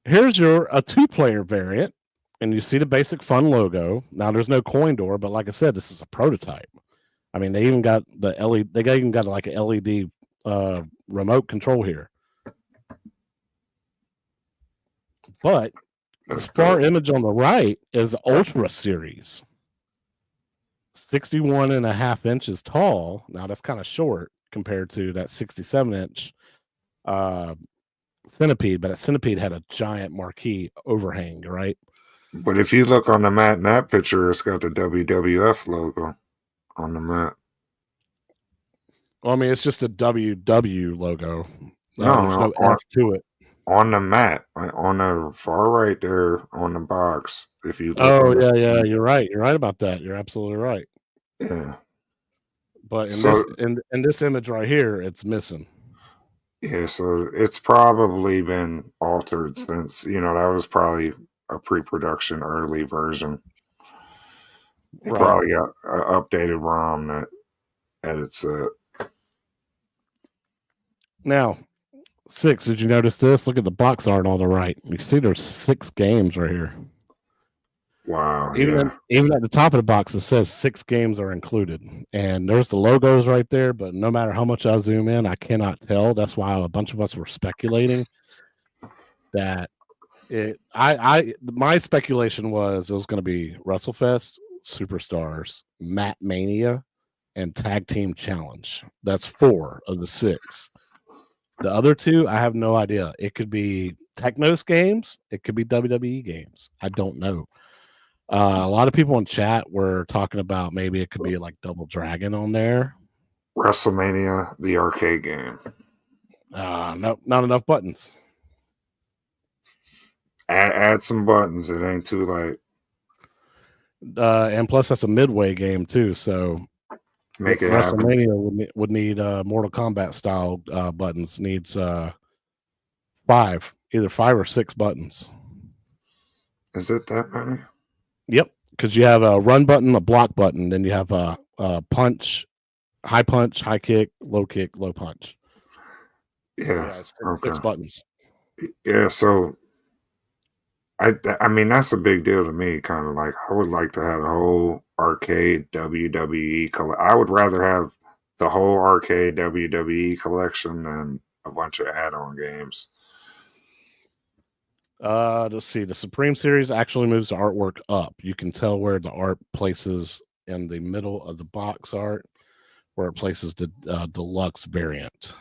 Here's a 2-player variant, and you see the Basic Fun logo. Now there's no coin door, but like I said, this is a prototype. I mean, they even got the LED. They even got like an LED remote control here. But this far image on the right is Ultra Series. 61.5 inches tall. Now that's kind of short compared to that 67-inch centipede, but a centipede had a giant marquee overhang, right? But if you look on the mat in that picture, it's got the WWF logo on the mat. Well, I mean, it's just a WW logo. No, there's no F to it. On the mat, on the far right there on the box. If you look yeah, you're right. You're right about that. You're absolutely right. Yeah. But in this image right here, it's missing. Yeah, so it's probably been altered since, that was probably a pre-production early version. It probably got an updated ROM that edits it. Now, 6, did you notice this? Look at the box art on the right. You see there's 6 games right here. Wow. Even at the top of the box, it says 6 games are included. And there's the logos right there, but no matter how much I zoom in, I cannot tell. That's why a bunch of us were speculating that my speculation was it was going to be Wrestlefest, Superstars, Mat Mania, and Tag Team Challenge. That's 4 of the 6. The other 2, I have no idea. It could be Technos games. It could be WWE games. I don't know. A lot of people in chat were talking about maybe it could be like Double Dragon on there. WrestleMania, the arcade game. No, not enough buttons. Add some buttons. It ain't too late. And plus, that's a midway game too. So make it WrestleMania would need Mortal Kombat style buttons. Needs 5. either 5 or 6 buttons. Is it that many? Yep, because you have a run button, a block button, then you have a punch, high kick, low punch. Yeah. It's 6 Okay. buttons. Yeah. So I mean that's a big deal to me. Kind of like I would like to have a whole arcade WWE. I would rather have the whole arcade WWE collection than a bunch of add-on games. Let's see. The Supreme Series actually moves the artwork up. You can tell where the art places in the middle of the box art, where it places the deluxe variant.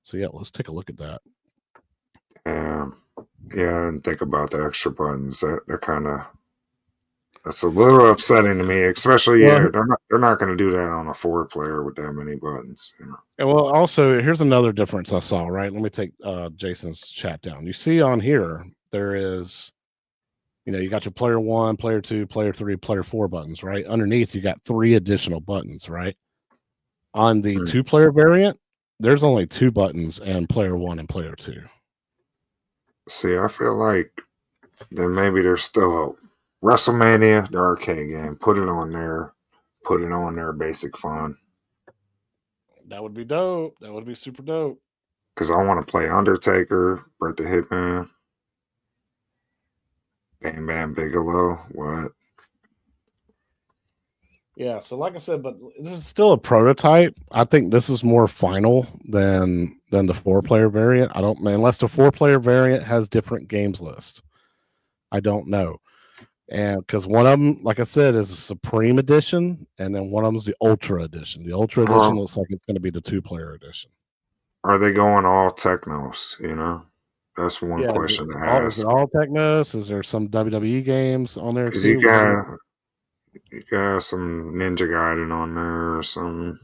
So yeah, let's take a look at that. Yeah, I didn't think about the extra buttons. They're kind of that's a little upsetting to me, especially Well, they're not going to do that on a 4-player with that many buttons. and well, also here's another difference I saw. Right, let me take Jason's chat down. You see on here there is, you got your player 1, player 2, player 3, player 4 buttons. Right underneath, you got 3 additional buttons. Right on the 2-player variant, there's only 2 buttons and player 1 and player 2. See, I feel like then maybe there's still a WrestleMania, the arcade game. Put it on there. Put it on there, basic fun. That would be dope. That would be super dope. Because I want to play Undertaker, Bret the Hitman, Bam Bam Bigelow. What? Yeah, so like I said, but this is still a prototype. I think this is more final than the 4-player variant. I don't, unless the 4-player variant has different games list. I don't know. And because one of them, like I said, is a Supreme Edition, and then one of them is the Ultra Edition. The Ultra Edition looks like it's going to be the 2-player edition. Are they going all Technos? That's one question to ask. Is it all Technos? Is there some WWE games on there Because too? you got some Ninja Gaiden on there or some.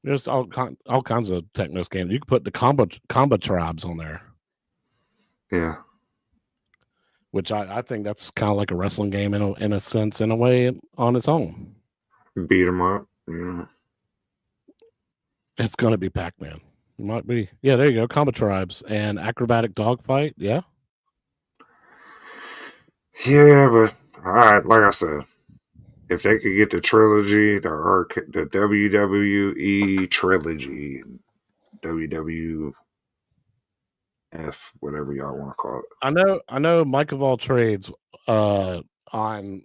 There's all kinds of Technos games. You can put the combo tribes on there. Yeah. Which I think that's kind of like a wrestling game in a sense, in a way, on its own. Beat them up. It's going to be Pac-Man. It might be. Yeah, there you go. Combo tribes and acrobatic dogfight. Yeah. Yeah, but all right, like I said, if they could get the trilogy, the WWE trilogy, WWF, whatever y'all want to call it. I know Mike of all trades on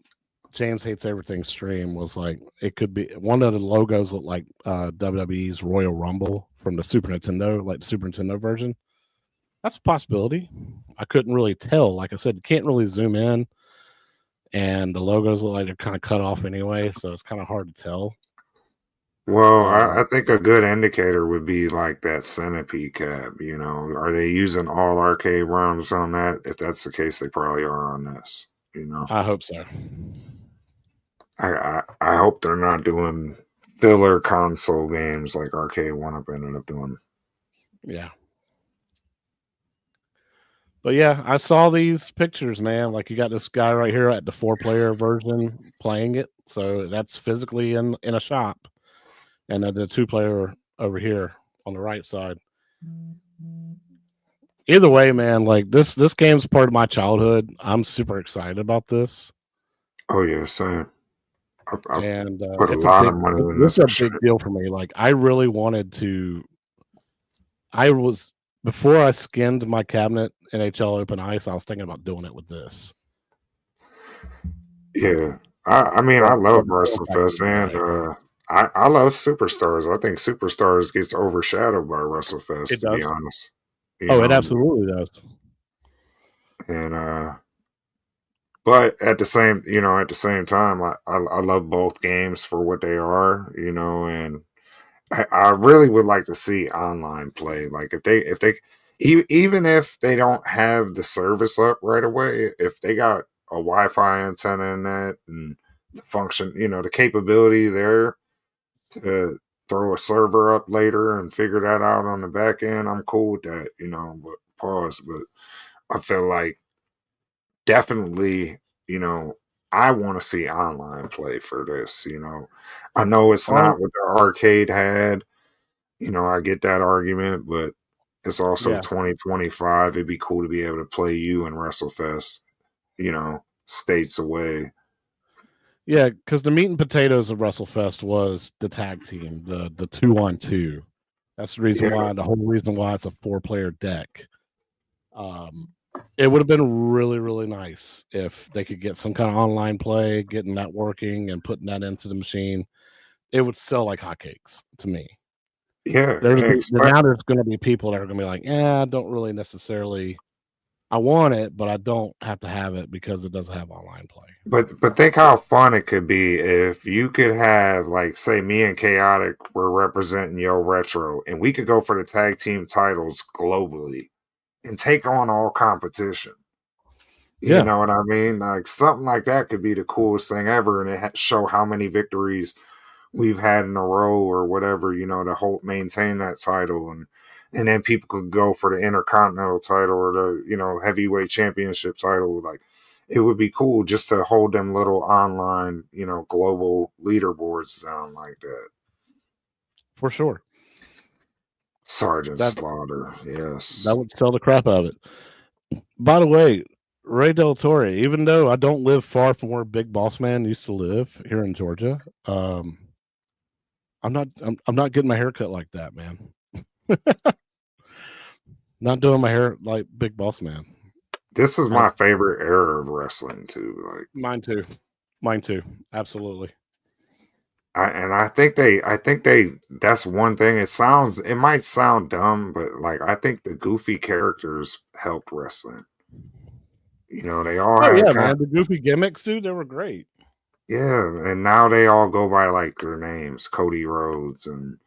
James Hates Everything stream was like, it could be one of the logos looked like WWE's Royal Rumble from the Super Nintendo, like the Super Nintendo version. That's a possibility. I couldn't really tell. Like I said, you can't really zoom in, and the logos look like they're kind of cut off anyway, so it's kind of hard to tell. Well, I think a good indicator would be like that centipede cab. Are they using all arcade ROMs on that? If that's the case, they probably are on this. I hope so. I hope they're not doing filler console games like Arcade 1-Up ended up doing. Yeah. But yeah, I saw these pictures, man. Like you got this guy right here at the 4-player version playing it. So that's physically in a shop. And then the 2-player over here on the right side. Either way, man, like this game's part of my childhood. I'm super excited about this. Oh yeah, same. And put a lot of money in this. It's a big deal for me. Like I really wanted to. Before I skinned my cabinet NHL Open Ice, I was thinking about doing it with this. Yeah, I mean, I love Wrestlefest, and I love Superstars. I think Superstars gets overshadowed by Wrestlefest, to be honest. It absolutely does. And but at the same time, I love both games for what they are, and I really would like to see online play. Like if they even if they don't have the service up right away, if they got a Wi-Fi antenna in that and the function, the capability there to throw a server up later and figure that out on the back end, I'm cool with that, but but I feel like definitely, I want to see online play for this, I know it's not what the arcade had, I get that argument, but It's also Yeah, 2025. It'd be cool to be able to play you in Wrestlefest, states away. yeah, because the meat and potatoes of WrestleFest was the tag team, the 2-on-2. That's the reason Yeah, why the whole reason why it's a 4-player deck. Um, it would have been really, really nice if they could get some kind of online play, getting that working and putting that into the machine. It would sell like hotcakes to me. yeah. Now there's going to be people that are going to be like, I don't really necessarily. I want it, but I don't have to have it because it doesn't have online play. But think how fun it could be if you could have, like, say me and Chaotic were representing Yo Retro, and we could go for the tag team titles globally and take on all competition. You Yeah, know what I mean? Like something like that could be the coolest thing ever, and it show how many victories we've had in a row or whatever. To hold maintain that title, and then people could go for the intercontinental title or the heavyweight championship title. Like it would be cool just to hold them little online global leaderboards down like that. for sure. Sergeant That Slaughter, that yes. would sell the crap out of it. By the way, Ray Del Torre, even though I don't live far from where Big Boss Man used to live here in Georgia, I'm not getting my hair cut like that, man. Not doing my hair like Big Boss Man. This is I, my favorite era of wrestling too. Like mine too. Mine too. Absolutely. I think they that's one thing. It might sound dumb, but like I think the goofy characters helped wrestling. They all Oh had yeah, kind man. The goofy gimmicks, dude, they were great. yeah, and now they all go by like their names, Cody Rhodes and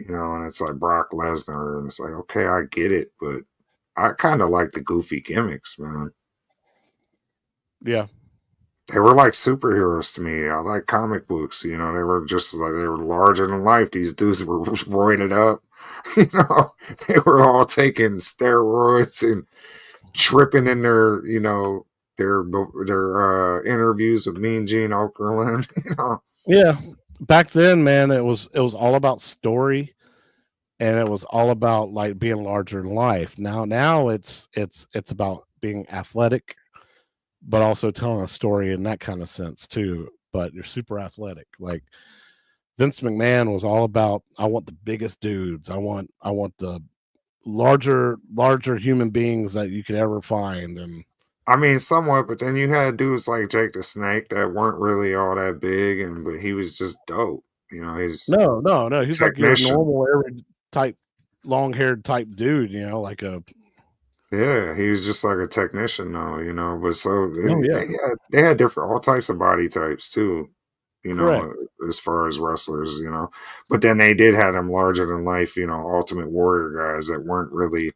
it's like Brock Lesnar, and it's like, okay, I get it, but I kind of like the goofy gimmicks, man. Yeah. They were like superheroes to me. I like comic books, they were just like they were larger than life. These dudes were roided up, you know, they were all taking steroids and tripping in their interviews with Mean Gene Okerlund, Yeah. Back then, man, it was all about story and it was all about like being larger than life. Now it's about being athletic, but also telling a story in that kind of sense too. But you're super athletic. Like Vince McMahon was all about I want the biggest dudes. I want the larger human beings that you could ever find. And I mean, somewhat, but then you had dudes like Jake the Snake that weren't really all that big, but he was just dope. He's no, he's like your technician. normal every type long haired type dude, like a Yeah, he was just like a technician though, but so oh yeah, they had different all types of body types too, you correct. know, as far as wrestlers. But then they did have them larger than life, ultimate warrior guys that weren't really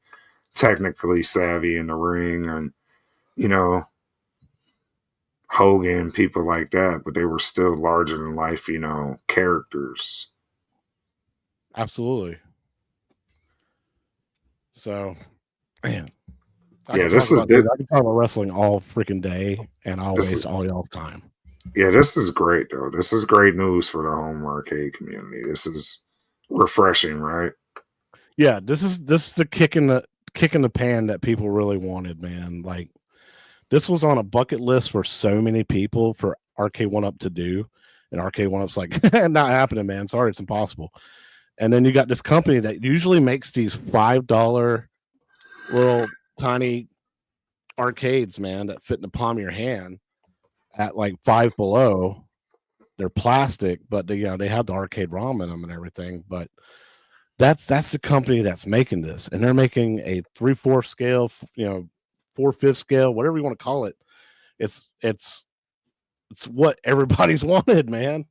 technically savvy in the ring and, you know, Hogan, people like that, but they were still larger than life, characters. Absolutely. So man, I Yeah, could talk this is about dude, this, I could talk about wrestling all freaking day and I'll this is waste all y'all's time. yeah, this is great though. This is great news for the home arcade community. This is refreshing, right? Yeah, this is the kick in the pan that people really wanted, man. Like this was on a bucket list for so many people for Arcade One Up to do, and Arcade One Up's like not happening, man. Sorry, it's impossible. And then you got this company that usually makes these $5 little tiny arcades, man, that fit in the palm of your hand at like Five Below. They're plastic, but they have the arcade ROM in them and everything. But that's the company that's making this, and they're making a 3/4 scale, 4/5 scale, whatever you want to call it. It's what everybody's wanted, man.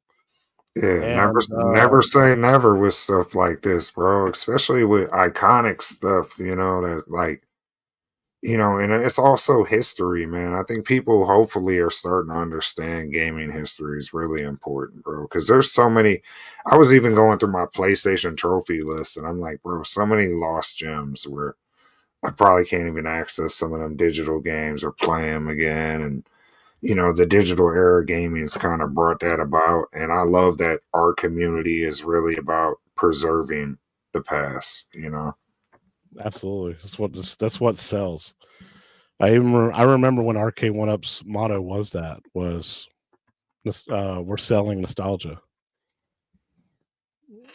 Yeah, never And never say never with stuff like this, bro. Especially with iconic stuff, that like and it's also history, man. I think people hopefully are starting to understand gaming history is really important, bro. Because there's so many. I was even going through my PlayStation trophy list, and I'm like, bro, so many lost gems where I probably can't even access some of them digital games or play them again. And the digital era gaming has kind of brought that about. And I love that our community is really about preserving the past. Absolutely. That's what sells. I remember when RK1UP's motto was we're selling nostalgia.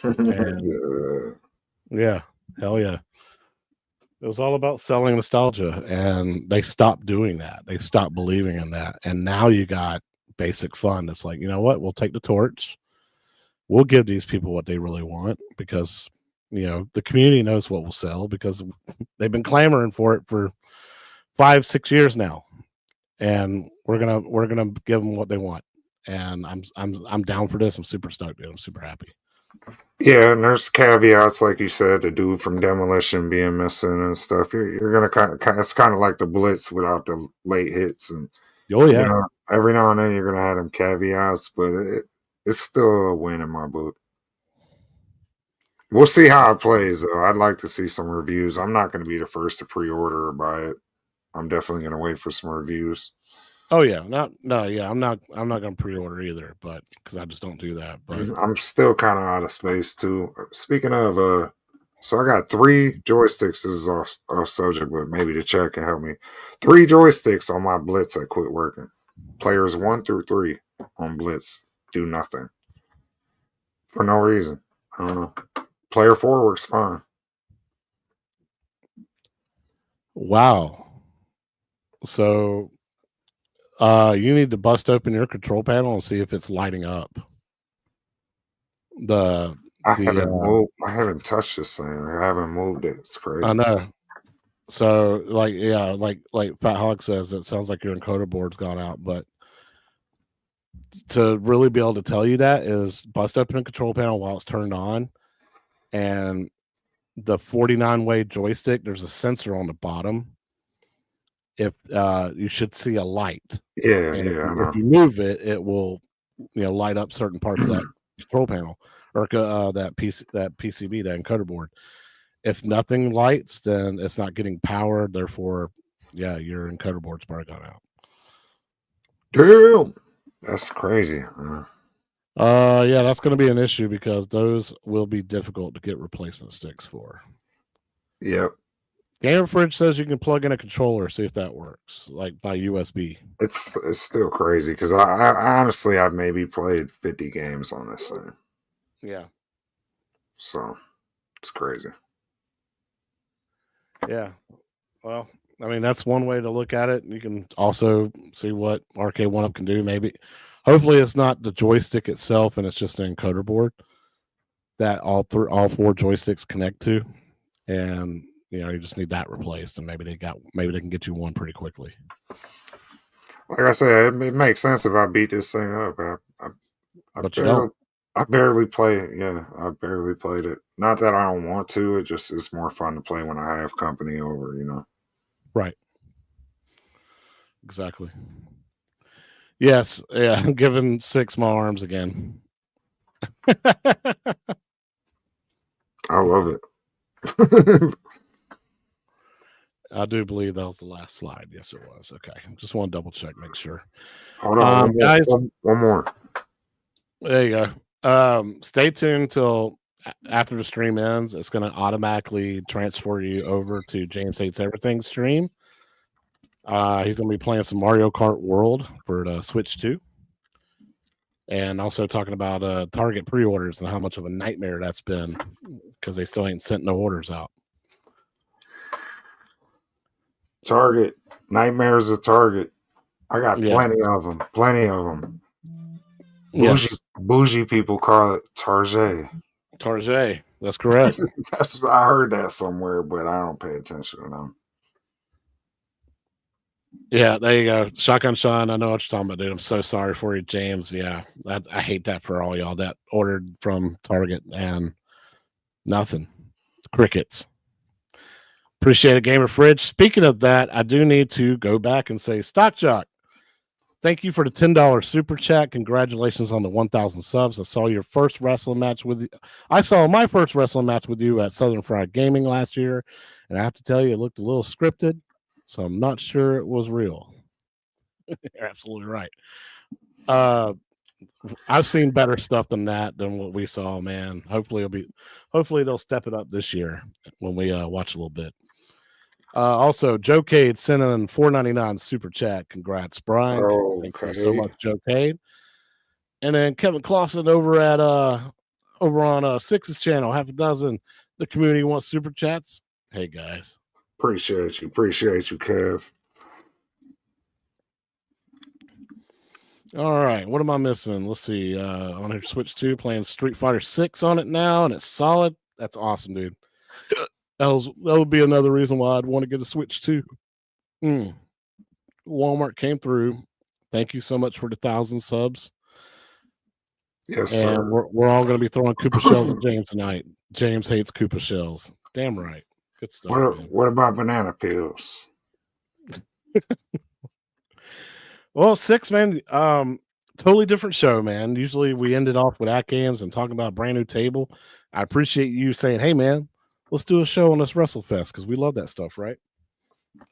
And Yeah. yeah, hell yeah. It was all about selling nostalgia, and they stopped doing that. They stopped believing in that. And now you got basic fun. That's like, you know what? We'll take the torch. We'll give these people what they really want because the community knows what will sell because they've been clamoring for it for 5-6 years now, and we're gonna give them what they want. And I'm down for this. I'm super stoked, dude. I'm super happy. Yeah, and there's caveats, like you said, the dude from Demolition being missing and stuff. You're gonna it's kind of like the Blitz without the late hits, and Oh yeah. every now and then you're gonna have them caveats, but it's still a win in my book. We'll see how it plays, though. I'd like to see some reviews. I'm not going to be the first to pre-order or buy it. I'm definitely going to wait for some reviews. Oh yeah. Yeah. I'm not gonna pre-order either, but because I just don't do that. But I'm still kind of out of space too. Speaking of, so I got 3 joysticks. This is off subject, but maybe the chat can help me. 3 joysticks on my Blitz that quit working. Players 1 through 3 on Blitz do nothing for no reason. I don't know. Player 4 works fine. wow. So you need to bust open your control panel and see if it's lighting up. The I the haven't moved. I haven't touched this thing. I haven't moved it. It's I crazy. know. So like Fat Hog says, it sounds like your encoder board's gone out, but to really be able to tell you that is bust open a control panel while it's turned on, and the 49-way joystick, there's a sensor on the bottom. If you should see a light, Yeah, and yeah, I if know. you move it, it will light up certain parts of that control panel or that PCB, that encoder board. If nothing lights, then it's not getting powered. Therefore, yeah, your encoder board's probably gone out. Damn, that's crazy. Yeah, that's going to be an issue because those will be difficult to get replacement sticks for. Yep. Gamer Fridge says you can plug in a controller, see if that works, like by USB. It's still crazy because I honestly I've maybe played 50 games on this thing, Yeah, so it's crazy. yeah. Well, I mean that's one way to look at it. You can also see what RK1UP can do. Maybe, hopefully, it's not the joystick itself, and it's just an encoder board that all 4 joysticks connect to, and you just need that replaced, and maybe they can get you one pretty quickly. Like I said, it makes sense if I beat this thing up. But you don't. I barely play it. Yeah, I barely played it. Not that I don't want to. It's more fun to play when I have company over. Right. Exactly. Yes. Yeah. I'm giving 6 my arms again. I love it. I do believe that was the last slide. Yes, it was. Okay. Just want to double check, make sure. Hold on, one more. Guys, one more. there you go. Stay tuned till after the stream ends. It's going to automatically transfer you over to James Hates Everything stream. He's going to be playing some Mario Kart World for the Switch 2. And also talking about Target pre-orders and how much of a nightmare that's been because they still ain't sent no orders out. Target. Nightmares of Target. I got Yeah. plenty of them. Plenty of them. Yes. Bougie people call it Target. Target. That's correct. I heard that somewhere, but I don't pay attention to them. Yeah, there you go. Shotgun Sean, I know what you're talking about, dude. I'm so sorry for you, James. Yeah, I hate that for all y'all that ordered from Target and nothing. Crickets. Appreciate it, Gamer Fridge. Speaking of that, I do need to go back and say, Stock Jock, thank you for the $10 super chat. Congratulations on the 1,000 subs. I saw your first wrestling match with you. I saw my first wrestling match with you at Southern Fried Gaming last year, and I have to tell you, it looked a little scripted, so I'm not sure it was real. You're absolutely right. I've seen better stuff than that than what we saw, man. Hopefully they'll step it up this year when we watch a little bit. Also, Joe Cade sent in $4.99 super chat. Congrats, Brian. Thank you so Okay. much, Joe Cade. And then Kevin Clausen over on Six's channel, half a dozen. The community wants super chats. Hey guys. Appreciate you, Kev. All right, what am I missing? Let's see. On here, Switch 2, playing Street Fighter 6 on it now, and it's solid. That's awesome, dude. That would be another reason why I'd want to get a Switch 2. Walmart came through. Thank you so much for the 1,000 subs. Yes, and sir. we're all going to be throwing Koopa shells at James tonight. James hates Koopa shells. Damn right. Good stuff, man. What about banana peels? Well, 6, man. Totally different show, man. Usually we ended off with AtGames and talking about a brand new table. I appreciate you saying, hey, man, let's do a show on this Wrestlefest because we love that stuff, right?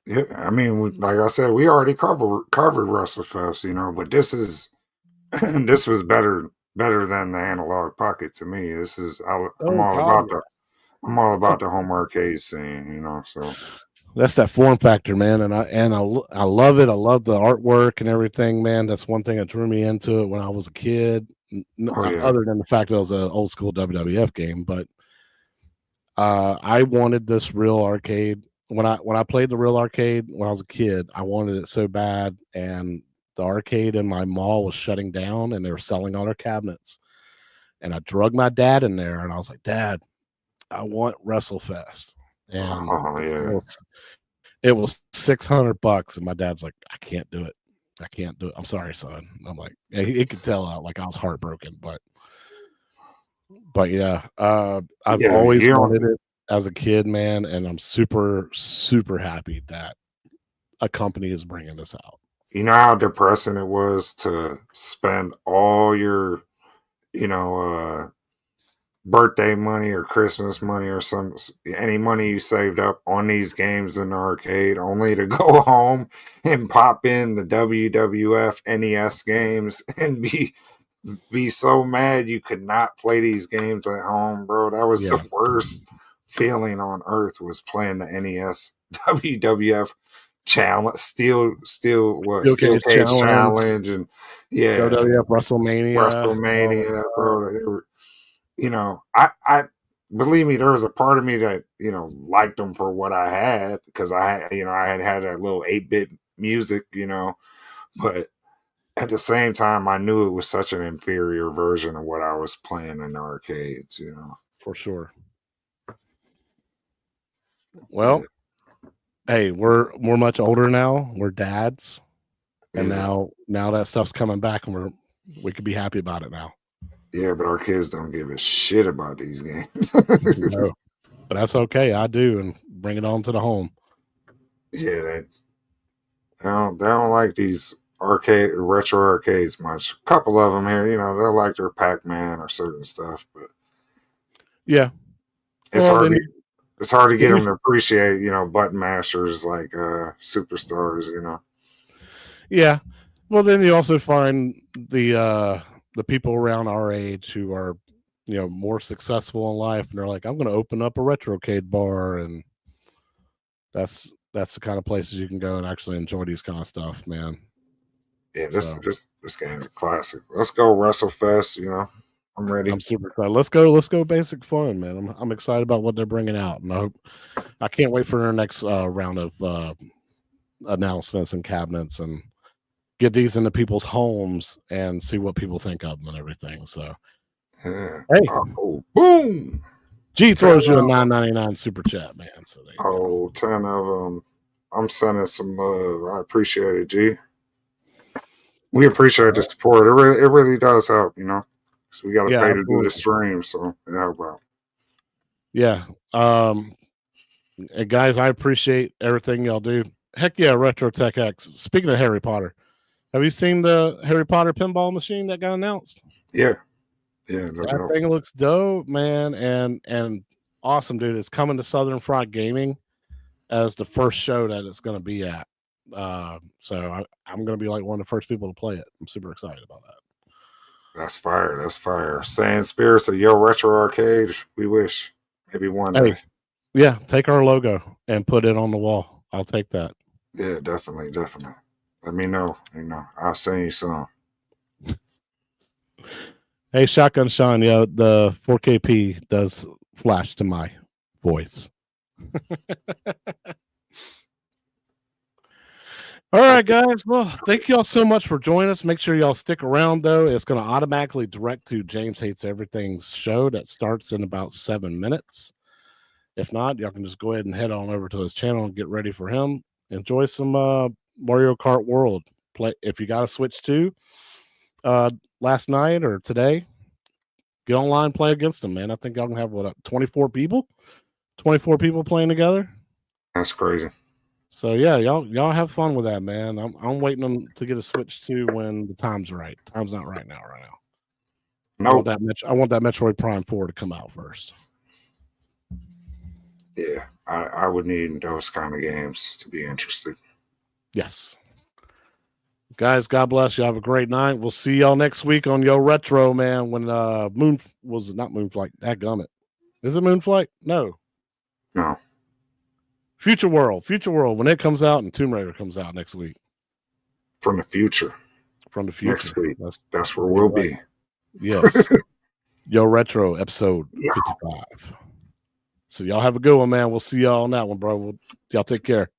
Yeah, I mean, like I said, we already covered Wrestlefest, but this is this was better than the analog pocket to me. This is I'm all about the home arcade scene, so that's that form factor, man, and I love it. I love the artwork and everything, man. That's one thing that drew me into it when I was a kid. Other than the fact that it was an old school WWF game, but I wanted this real arcade when I played the real arcade when I was a kid. I wanted it so bad, and the arcade in my mall was shutting down, and they were selling all their cabinets. And I drug my dad in there, and I was like, Dad, I want Wrestlefest. And it was $600, and my dad's like, I can't do it. I'm sorry, son. I'm like, he could tell like I was heartbroken, but yeah, I've always wanted it as a kid, man, and I'm super, super happy that a company is bringing this out. You know how depressing it was to spend all your, birthday money or Christmas money or any money you saved up on these games in the arcade, only to go home and pop in the WWF NES games and be so mad you could not play these games at home, bro. That was the worst feeling on earth, was playing the NES WWF challenge, steel cage challenge, and WWF WrestleMania, bro. I believe me, there was a part of me that liked them for what I had, because I had that little 8-bit music, but at the same time I knew it was such an inferior version of what I was playing in the arcades, for sure. Well, hey, we're much older now. We're dads, and now that stuff's coming back, and we could be happy about it now. Yeah, but our kids don't give a shit about these games. No, but that's okay. I do, and bring it on to the home. Yeah, they don't like these retro arcades much. A couple of them here, they'll like their Pac-Man or certain stuff, but yeah, it's hard to get them to appreciate, button mashers like Superstars, Yeah, well, then you also find the people around our age who are, more successful in life, and they're like, I'm going to open up a retrocade bar, and that's the kind of places you can go and actually enjoy these kind of stuff, man. Yeah, this game is a classic. Let's go Wrestlefest, I'm ready. I'm super excited. Let's go basic fun, man. I'm excited about what they're bringing out, and I can't wait for their next round of announcements and cabinets, and get these into people's homes and see what people think of them and everything. So, hey, boom! G throws you a $9.99 super chat, man. So 10 of them. I'm sending some love. I appreciate it, G. We appreciate the support. It really does help, because we got to pay to do the stream, so it helps out. Yeah. Guys, I appreciate everything y'all do. Heck yeah, Retro Tech X. Speaking of Harry Potter, have you seen the Harry Potter pinball machine that got announced? Yeah. That thing looks dope, man, and awesome, dude. It's coming to Southern Fried Gaming as the first show that it's going to be at. So I'm going to be like one of the first people to play it. I'm super excited about that. That's fire. That's fire. Same spirits of Yo Retro Arcade. We wish. Maybe one day. Hey, yeah, take our logo and put it on the wall. I'll take that. Yeah, definitely, definitely. Let me know. I'll send you some. Hey, Shotgun Sean, yeah, the 4KP does flash to my voice. All right, guys. Well, thank you all so much for joining us. Make sure y'all stick around, though. It's going to automatically direct to James Hates Everything's show that starts in about 7 minutes. If not, y'all can just go ahead and head on over to his channel and get ready for him. Enjoy some Mario Kart World. Play if you got a Switch 2 last night or today. Get online, play against them, man. I think y'all can have 24 people? 24 people playing together. That's crazy. So yeah, y'all have fun with that, man. I'm waiting to get a Switch 2 when the time's right. Time's not right now. No. Nope. I want that Metroid Prime 4 to come out first. Yeah, I would need those kind of games to be interested. Yes. Guys, God bless you. Have a great night. We'll see y'all next week on Yo Retro, man. When not Moonflight. Dadgummit. Is it Moonflight? No. Future World. When it comes out and Tomb Raider comes out next week. From the future. Next week. That's where we'll be. Yes. Yo Retro episode 55. So y'all have a good one, man. We'll see y'all on that one, bro. Y'all take care.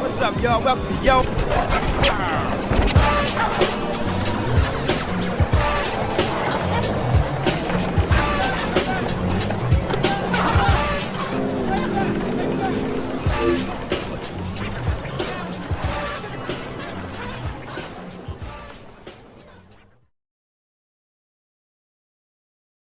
What's up, y'all? Welcome to Yo.